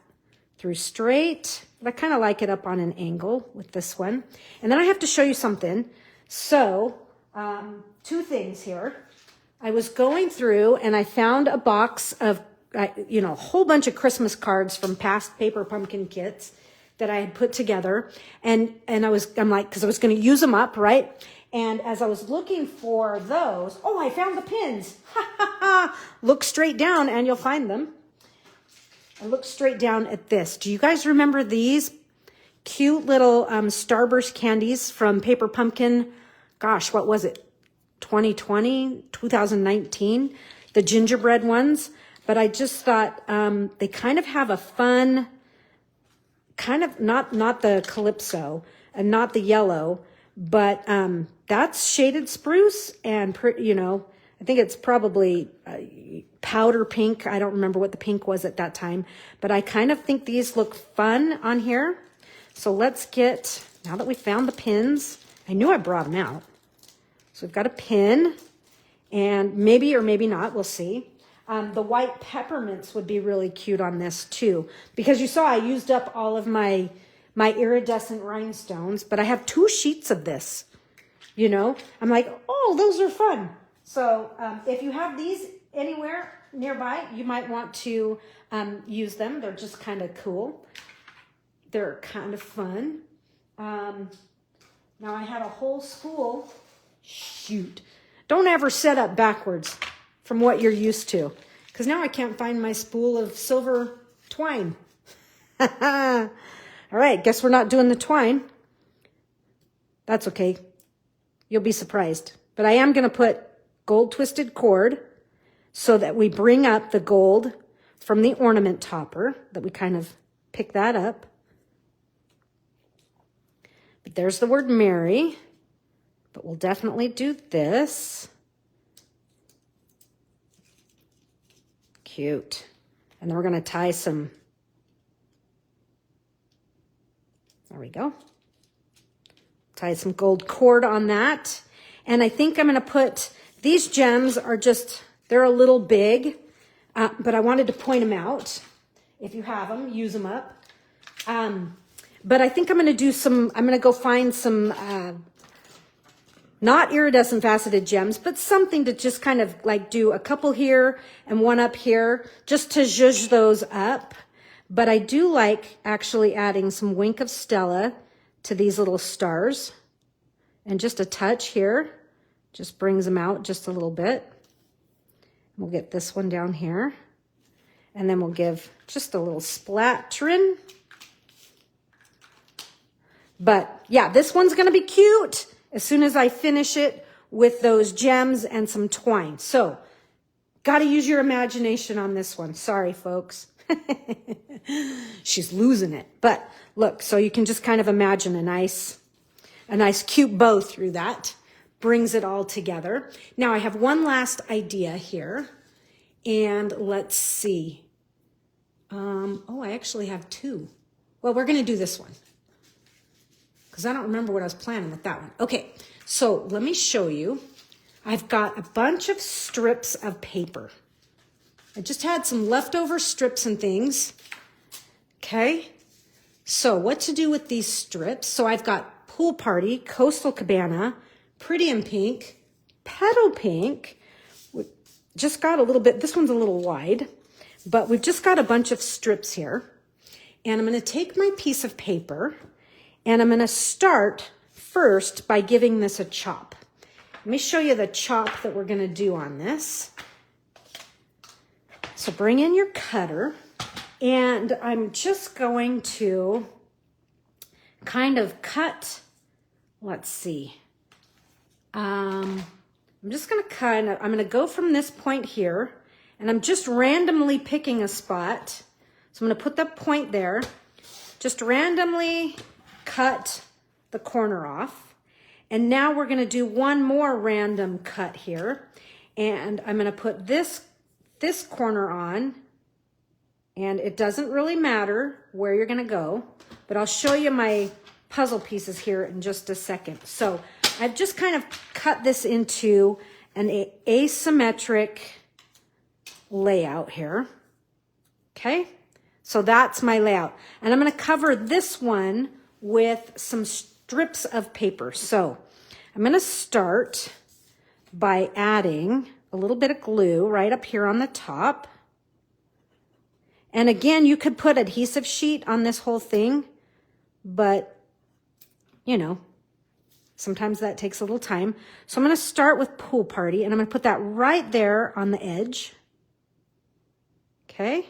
through straight, but I kind of like it up on an angle with this one. And then I have to show you something. So, two things here. I was going through and I found a box of, you know, a whole bunch of Christmas cards from past paper pumpkin kits that I had put together. And I'm like, because I was going to use them up, right? And as I was looking for those, oh, I found the pins. Look straight down and you'll find them. I looked straight down at this. Do you guys remember these cute little Starburst candies from Paper Pumpkin? Gosh, what was it? 2020, 2019? The gingerbread ones. But I just thought they kind of have a fun, kind of not the Calypso and not the yellow, but that's shaded spruce and, you know, I think it's probably powder pink. I don't remember what the pink was at that time, but I kind of think these look fun on here. So let's get, now that we found the pins, I knew I brought them out. So we've got a pin and maybe or maybe not, we'll see. The white peppermints would be really cute on this too, because you saw I used up all of my iridescent rhinestones, but I have 2 sheets of this, you know. I'm like, oh, those are fun. So if you have these anywhere nearby, you might want to use them. They're just kind of cool. They're kind of fun. Now I had a whole spool. Shoot. Don't ever set up backwards from what you're used to, because now I can't find my spool of silver twine. All right, guess we're not doing the twine. That's okay. You'll be surprised. But I am going to put gold twisted cord so that we bring up the gold from the ornament topper, that we kind of pick that up. But there's the word Merry, but we'll definitely do this. Cute. And then we're going to tie some, there we go. Tie some gold cord on that. And I think I'm going to put, these gems are just, they're a little big, but I wanted to point them out. If you have them, use them up. But I think I'm going to do some, I'm going to go find some, not iridescent faceted gems, but something to just kind of like do a couple here and one up here, just to zhuzh those up. But I do like actually adding some Wink of Stella to these little stars. And just a touch here, just brings them out just a little bit. We'll get this one down here. And then we'll give just a little splattering. But yeah, this one's going to be cute as soon as I finish it with those gems and some twine. So, got to use your imagination on this one. Sorry, folks. She's losing it. But look, so you can just kind of imagine a nice cute bow through that. Brings it all together. Now I have one last idea here. And let's see. Oh, I actually have 2. Well, we're going to do this one, because I don't remember what I was planning with that one. Okay, so let me show you. I've got a bunch of strips of paper. I just had some leftover strips and things. Okay, so what to do with these strips? So I've got Pool Party, Coastal Cabana, Pretty in Pink, Petal Pink. Just got a little bit, this one's a little wide, but we've just got a bunch of strips here. And I'm going to take my piece of paper and I'm going to start first by giving this a chop. Let me show you the chop that we're going to do on this. So bring in your cutter and I'm just going to kind of cut, let's see. I'm just going to I'm going to go from this point here and I'm just randomly picking a spot. So I'm going to put that point there, just randomly cut the corner off. And now we're going to do one more random cut here. And I'm going to put this corner on. And it doesn't really matter where you're going to go, but I'll show you my puzzle pieces here in just a second. So I've just kind of cut this into an asymmetric layout here. Okay. So that's my layout. And I'm going to cover this one with some strips of paper. So I'm going to start by adding a little bit of glue right up here on the top. And again, you could put adhesive sheet on this whole thing, but you know, sometimes that takes a little time. So I'm going to start with Pool Party and I'm going to put that right there on the edge. Okay.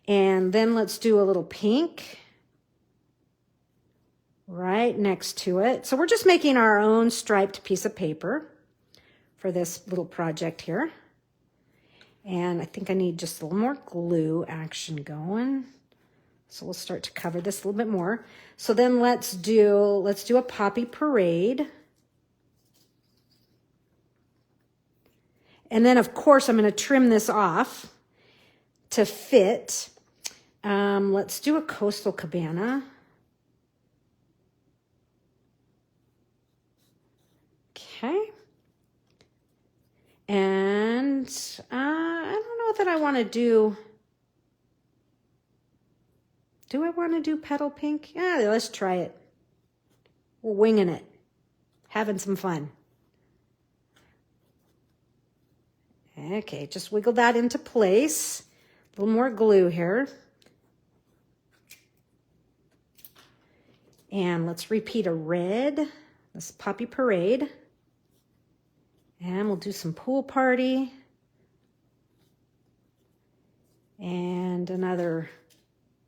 And then let's do a little pink right next to it. So we're just making our own striped piece of paper for this little project here. And I think I need just a little more glue action going. So we'll start to cover this a little bit more. So then let's do a poppy parade. And then of course I'm going to trim this off to fit. Let's do a Coastal Cabana. Okay. And I don't know that I want to do I want to do Petal Pink? Yeah, let's try it. We're winging it. Having some fun. Okay, just wiggle that into place. A little more glue here. And let's repeat a red. This Poppy Parade. And we'll do some Pool Party. And another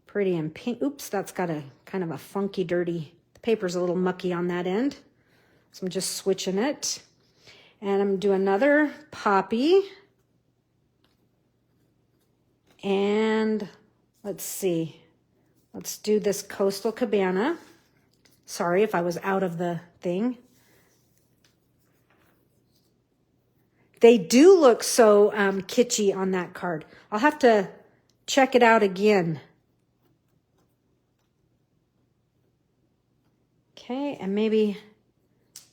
Pretty in Pink. Oops, that's got a kind of a funky, dirty, the paper's a little mucky on that end. So I'm just switching it. And I'm going to do another Poppy. And let's see. Let's do this Coastal Cabana. Sorry if I was out of the thing. They do look so kitschy on that card. I'll have to check it out again. Okay, and maybe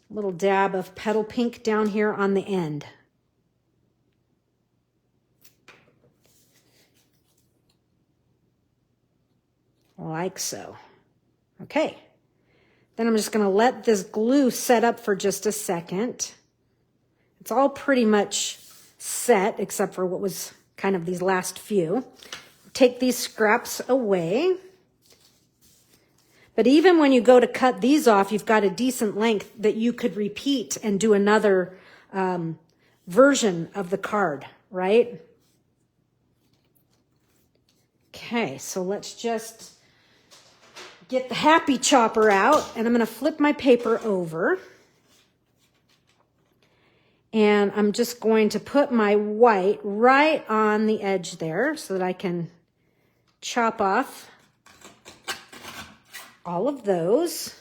a little dab of Petal Pink down here on the end. Like so. Okay. Then I'm just going to let this glue set up for just a second. It's all pretty much set except for what was kind of these last few. Take these scraps away. But even when you go to cut these off, you've got a decent length that you could repeat and do another version of the card, right? Okay, so let's just get the happy chopper out, and I'm going to flip my paper over. And I'm just going to put my white right on the edge there so that I can chop off all of those.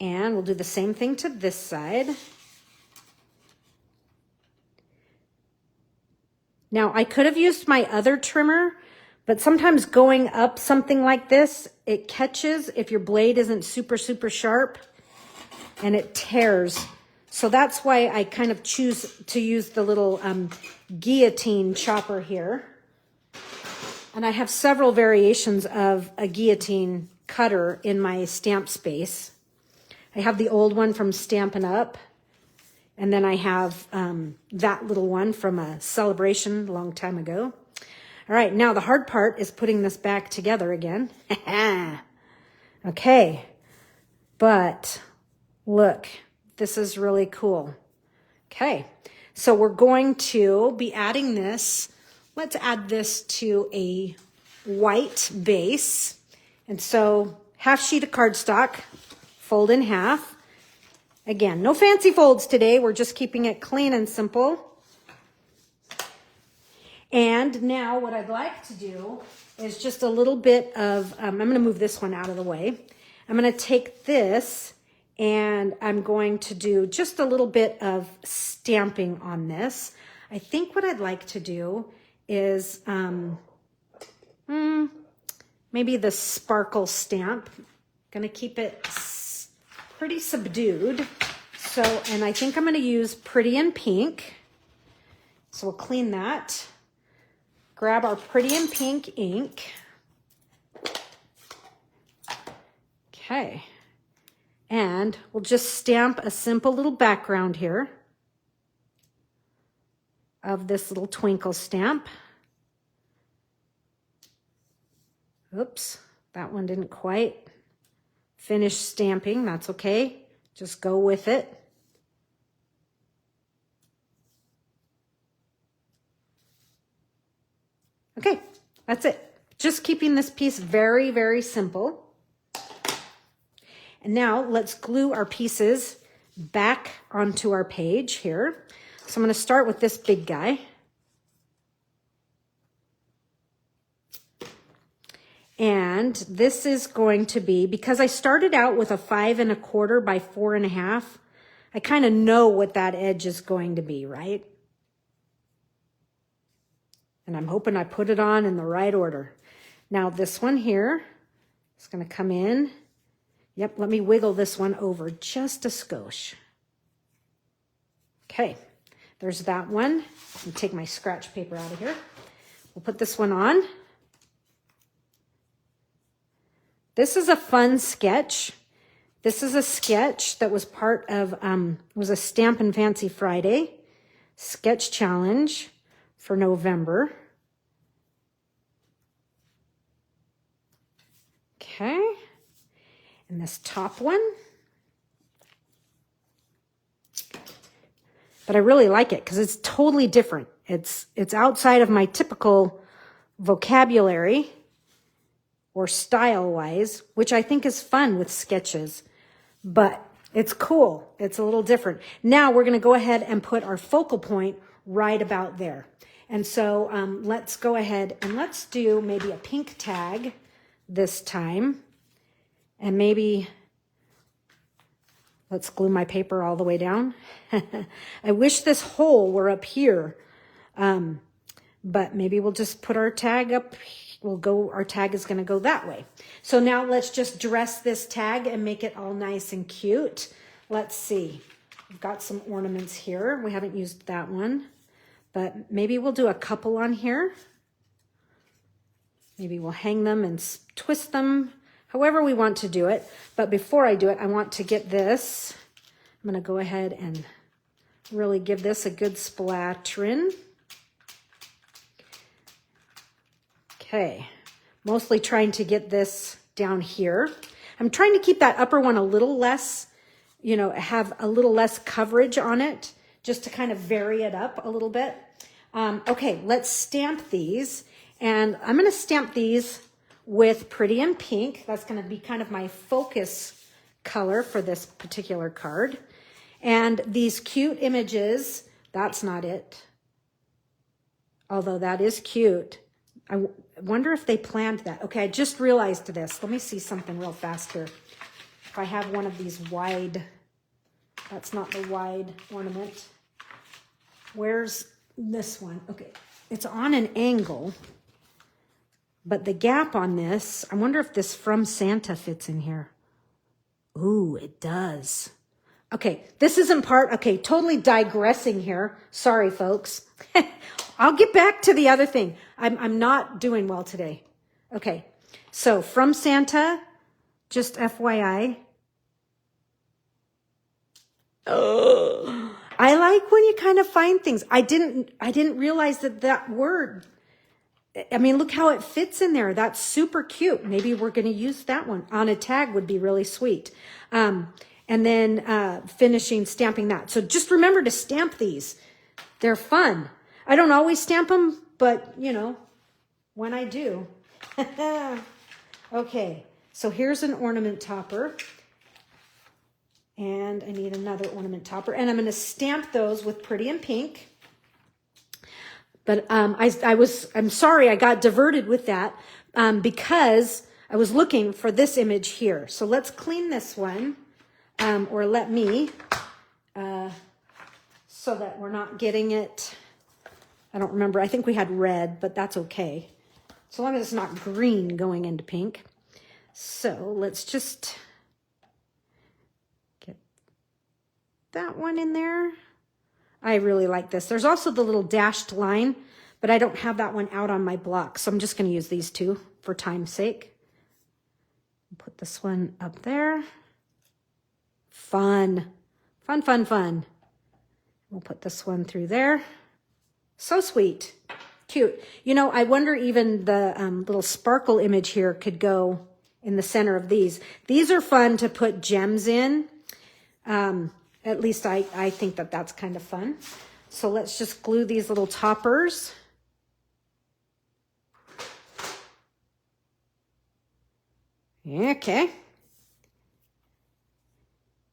And we'll do the same thing to this side. Now, I could have used my other trimmer, but sometimes going up something like this, it catches if your blade isn't super, super sharp. and it tears. So that's why I kind of choose to use the little guillotine chopper here. And I have several variations of a guillotine cutter in my stamp space. I have the old one from Stampin' Up. And then I have that little one from a celebration a long time ago. All right, now the hard part is putting this back together again. Okay, but look, this is really cool. Okay, so we're going to be adding this. Let's add this to a white base. And so half sheet of cardstock, fold in half. Again, no fancy folds today. We're just keeping it clean and simple. And now what I'd like to do is just a little bit of, I'm going to move this one out of the way. I'm going to take this and I'm going to do just a little bit of stamping on this. I think what I'd like to do is maybe the sparkle stamp. Going to keep it pretty subdued. So, and I think I'm going to use Pretty in Pink. So we'll clean that. Grab our Pretty in Pink ink. Okay. And we'll just stamp a simple little background here of this little twinkle stamp. Oops, that one didn't quite finish stamping. That's okay. Just go with it. Okay, that's it. Just keeping this piece very, very simple. And now let's glue our pieces back onto our page here. So I'm going to start with this big guy. And this is going to be, because I started out with a 5 1/4 by 4 1/2, I kind of know what that edge is going to be, right? And I'm hoping I put it on in the right order. Now this one here is going to come in. Yep, let me wiggle this one over just a skosh. Okay, there's that one. Let me take my scratch paper out of here. We'll put this one on. This is a fun sketch. This is a sketch that was part of, was a Stampin' Fancy Friday sketch challenge for November. Okay. And this top one. But I really like it because it's totally different. It's outside of my typical vocabulary or style-wise, which I think is fun with sketches. But it's cool. It's a little different. Now we're going to go ahead and put our focal point right about there. And so let's go ahead and let's do maybe a pink tag this time. And maybe let's glue my paper all the way down. I wish this hole were up here. But maybe we'll just put our tag up. Our tag is going to go that way. So now let's just dress this tag and make it all nice and cute. Let's see. We've got some ornaments here. We haven't used that one, but maybe we'll do a couple on here. Maybe we'll hang them and twist them, however we want to do it. But before I do it, I want to get this. I'm going to go ahead and really give this a good splattering. Okay, mostly trying to get this down here. I'm trying to keep that upper one a little less, have a little less coverage on it, just to kind of vary it up a little bit. Okay, let's stamp these. And I'm going to stamp these with Pretty in Pink. That's going to be kind of my focus color for this particular card. And these cute images, that's not it. Although that is cute. I wonder if they planned that. Okay, I just realized this. Let me see something real fast here. If I have one of these wide, that's not the wide ornament. Where's this one? Okay, it's on an angle, but the gap on this, I wonder if this From Santa fits in here. Ooh, it does. Okay, this isn't part, okay, totally digressing here. Sorry, folks. I'll get back to the other thing. I'm not doing well today. Okay, so from Santa, just FYI. Oh, I like when you kind of find things. I didn't realize that word. I mean, look how it fits in there. That's super cute. Maybe we're going to use that one on a tag would be really sweet. And then finishing stamping that. So just remember to stamp these. They're fun. I don't always stamp them, but you know, when I do. Okay, so here's an ornament topper. And I need another ornament topper. And I'm going to stamp those with Pretty in Pink. But I'm sorry I got diverted with that because I was looking for this image here. So let's clean this one, or let me, so that we're not getting it. I don't remember. I think we had red, but that's okay. So long as it's not green going into pink. So let's just get that one in there. I really like this. There's also the little dashed line, but I don't have that one out on my block. So I'm just going to use these two for time's sake. Put this one up there. Fun. Fun, fun, fun. We'll put this one through there. So sweet. Cute. You know, I wonder even the little sparkle image here could go in the center of these. These are fun to put gems in. At least I think that that's kind of fun. So let's just glue these little toppers. Okay.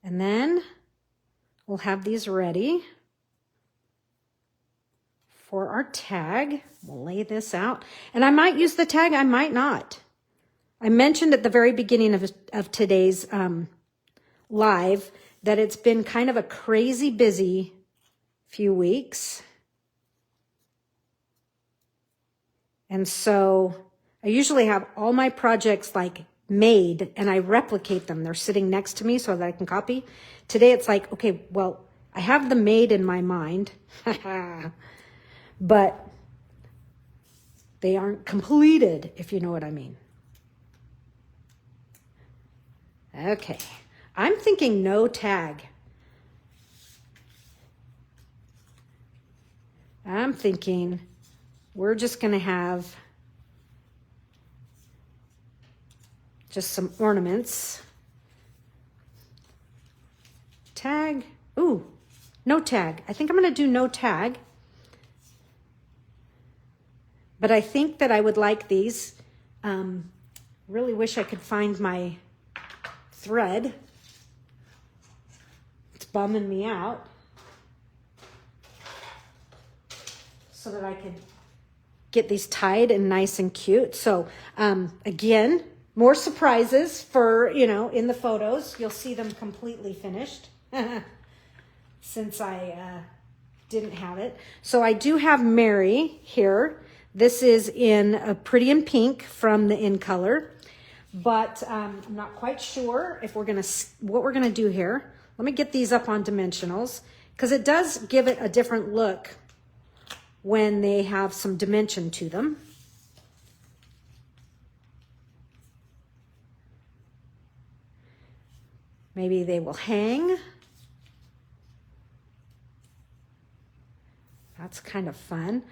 And then we'll have these ready for our tag. We'll lay this out. And I might use the tag, I might not. I mentioned at the very beginning of today's live that it's been kind of a crazy busy few weeks. And so I usually have all my projects like made and I replicate them. They're sitting next to me so that I can copy. Today it's like, okay, well, I have them made in my mind, but they aren't completed, if you know what I mean. Okay. I'm thinking no tag. I'm thinking we're just going to have just some ornaments. Tag. Ooh, no tag. I think I'm going to do no tag. But I think that I would like these. Really wish I could find my thread. It's bumming me out. So that I could get these tied and nice and cute. So again, more surprises for, you know, in the photos. You'll see them completely finished since I didn't have it. So I do have Mary here. This is in a Pretty in Pink from the In Color. But I'm not quite sure if what we're gonna do here. Let me get these up on dimensionals because it does give it a different look when they have some dimension to them. Maybe they will hang. That's kind of fun.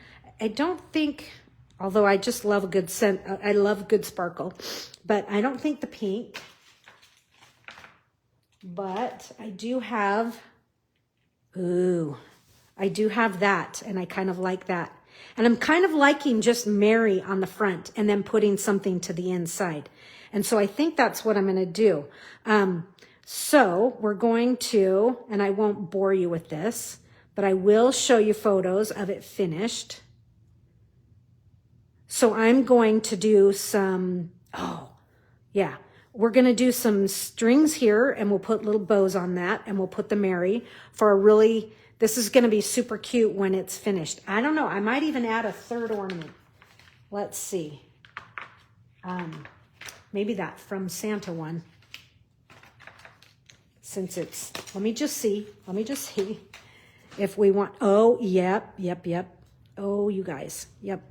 I don't think, although I just love a good scent, I love good sparkle, but I don't think the pink. But I do have, ooh, I do have that, and I kind of like that. And I'm kind of liking just Mary on the front and then putting something to the inside. And so I think that's what I'm going to do. So we're going to, and I won't bore you with this, but I will show you photos of it finished. So I'm going to do some, oh, yeah. We're going to do some strings here, and we'll put little bows on that, and we'll put the Mary for a really, this is going to be super cute when it's finished. I don't know. I might even add a third ornament. Let's see. Maybe that from Santa one. since it's, let me just see if we want, oh, yep. Oh, you guys, yep.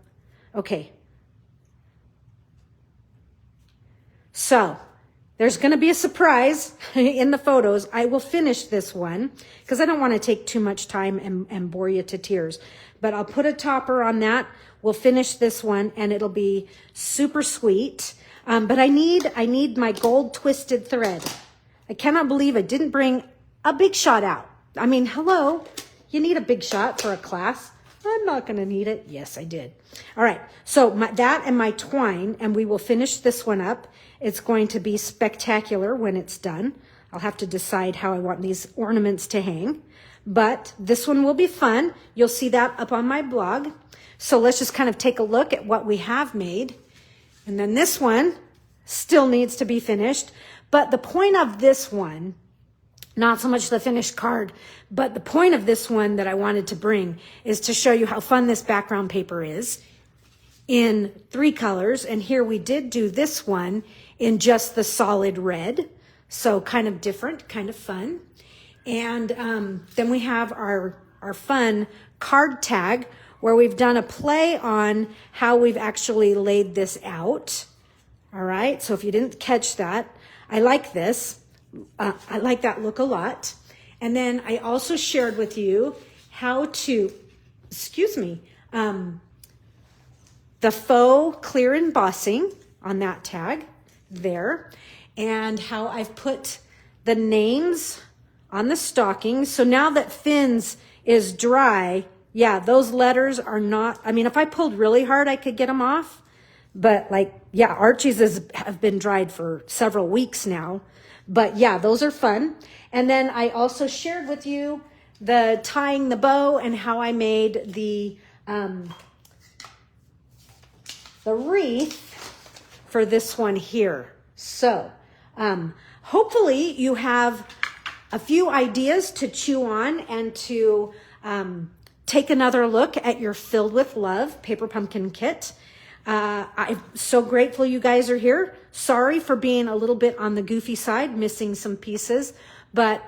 Okay. So there's going to be a surprise in the photos. I will finish this one because I don't want to take too much time and bore you to tears. But I'll put a topper on that. We'll finish this one and it'll be super sweet. But I need my gold twisted thread. I cannot believe I didn't bring a big shot out. I mean, hello, you need a big shot for a class. I'm not going to need it. Yes, I did. All right. So that and my twine, and we will finish this one up. It's going to be spectacular when it's done. I'll have to decide how I want these ornaments to hang, but this one will be fun. You'll see that up on my blog. So let's just kind of take a look at what we have made. And then this one still needs to be finished. But the point of this one, not so much the finished card, but the point of this one that I wanted to bring is to show you how fun this background paper is in 3 colors. And here we did do this one in just the solid red. So kind of different, kind of fun. And then we have our fun card tag where we've done a play on how we've actually laid this out. All right, so if you didn't catch that, I like this. I like that look a lot. And then I also shared with you how to, the faux clear embossing on that tag there, and how I've put the names on the stocking. So now that Finn's is dry, yeah, those letters are not, I mean, if I pulled really hard, I could get them off. But like, yeah, Archie's have been dried for several weeks now. But yeah, those are fun. And then I also shared with you the tying the bow and how I made the wreath for this one here. So hopefully you have a few ideas to chew on and to take another look at your Filled with Love paper pumpkin kit. I'm so grateful you guys are here. Sorry for being a little bit on the goofy side, missing some pieces, but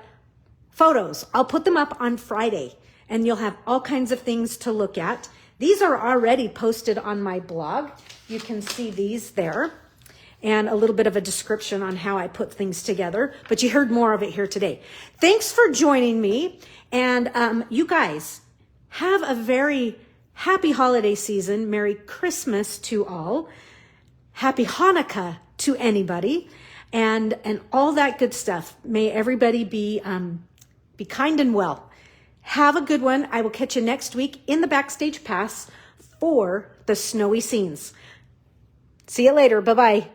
photos, I'll put them up on Friday and you'll have all kinds of things to look at. These are already posted on my blog. You can see these there and a little bit of a description on how I put things together, but you heard more of it here today. Thanks for joining me. And you guys have a very happy holiday season. Merry Christmas to all. Happy Hanukkah to anybody, and all that good stuff. May everybody be kind and well. Have a good one. I will catch you next week in the Backstage Pass for the snowy scenes. See you later. Bye-bye.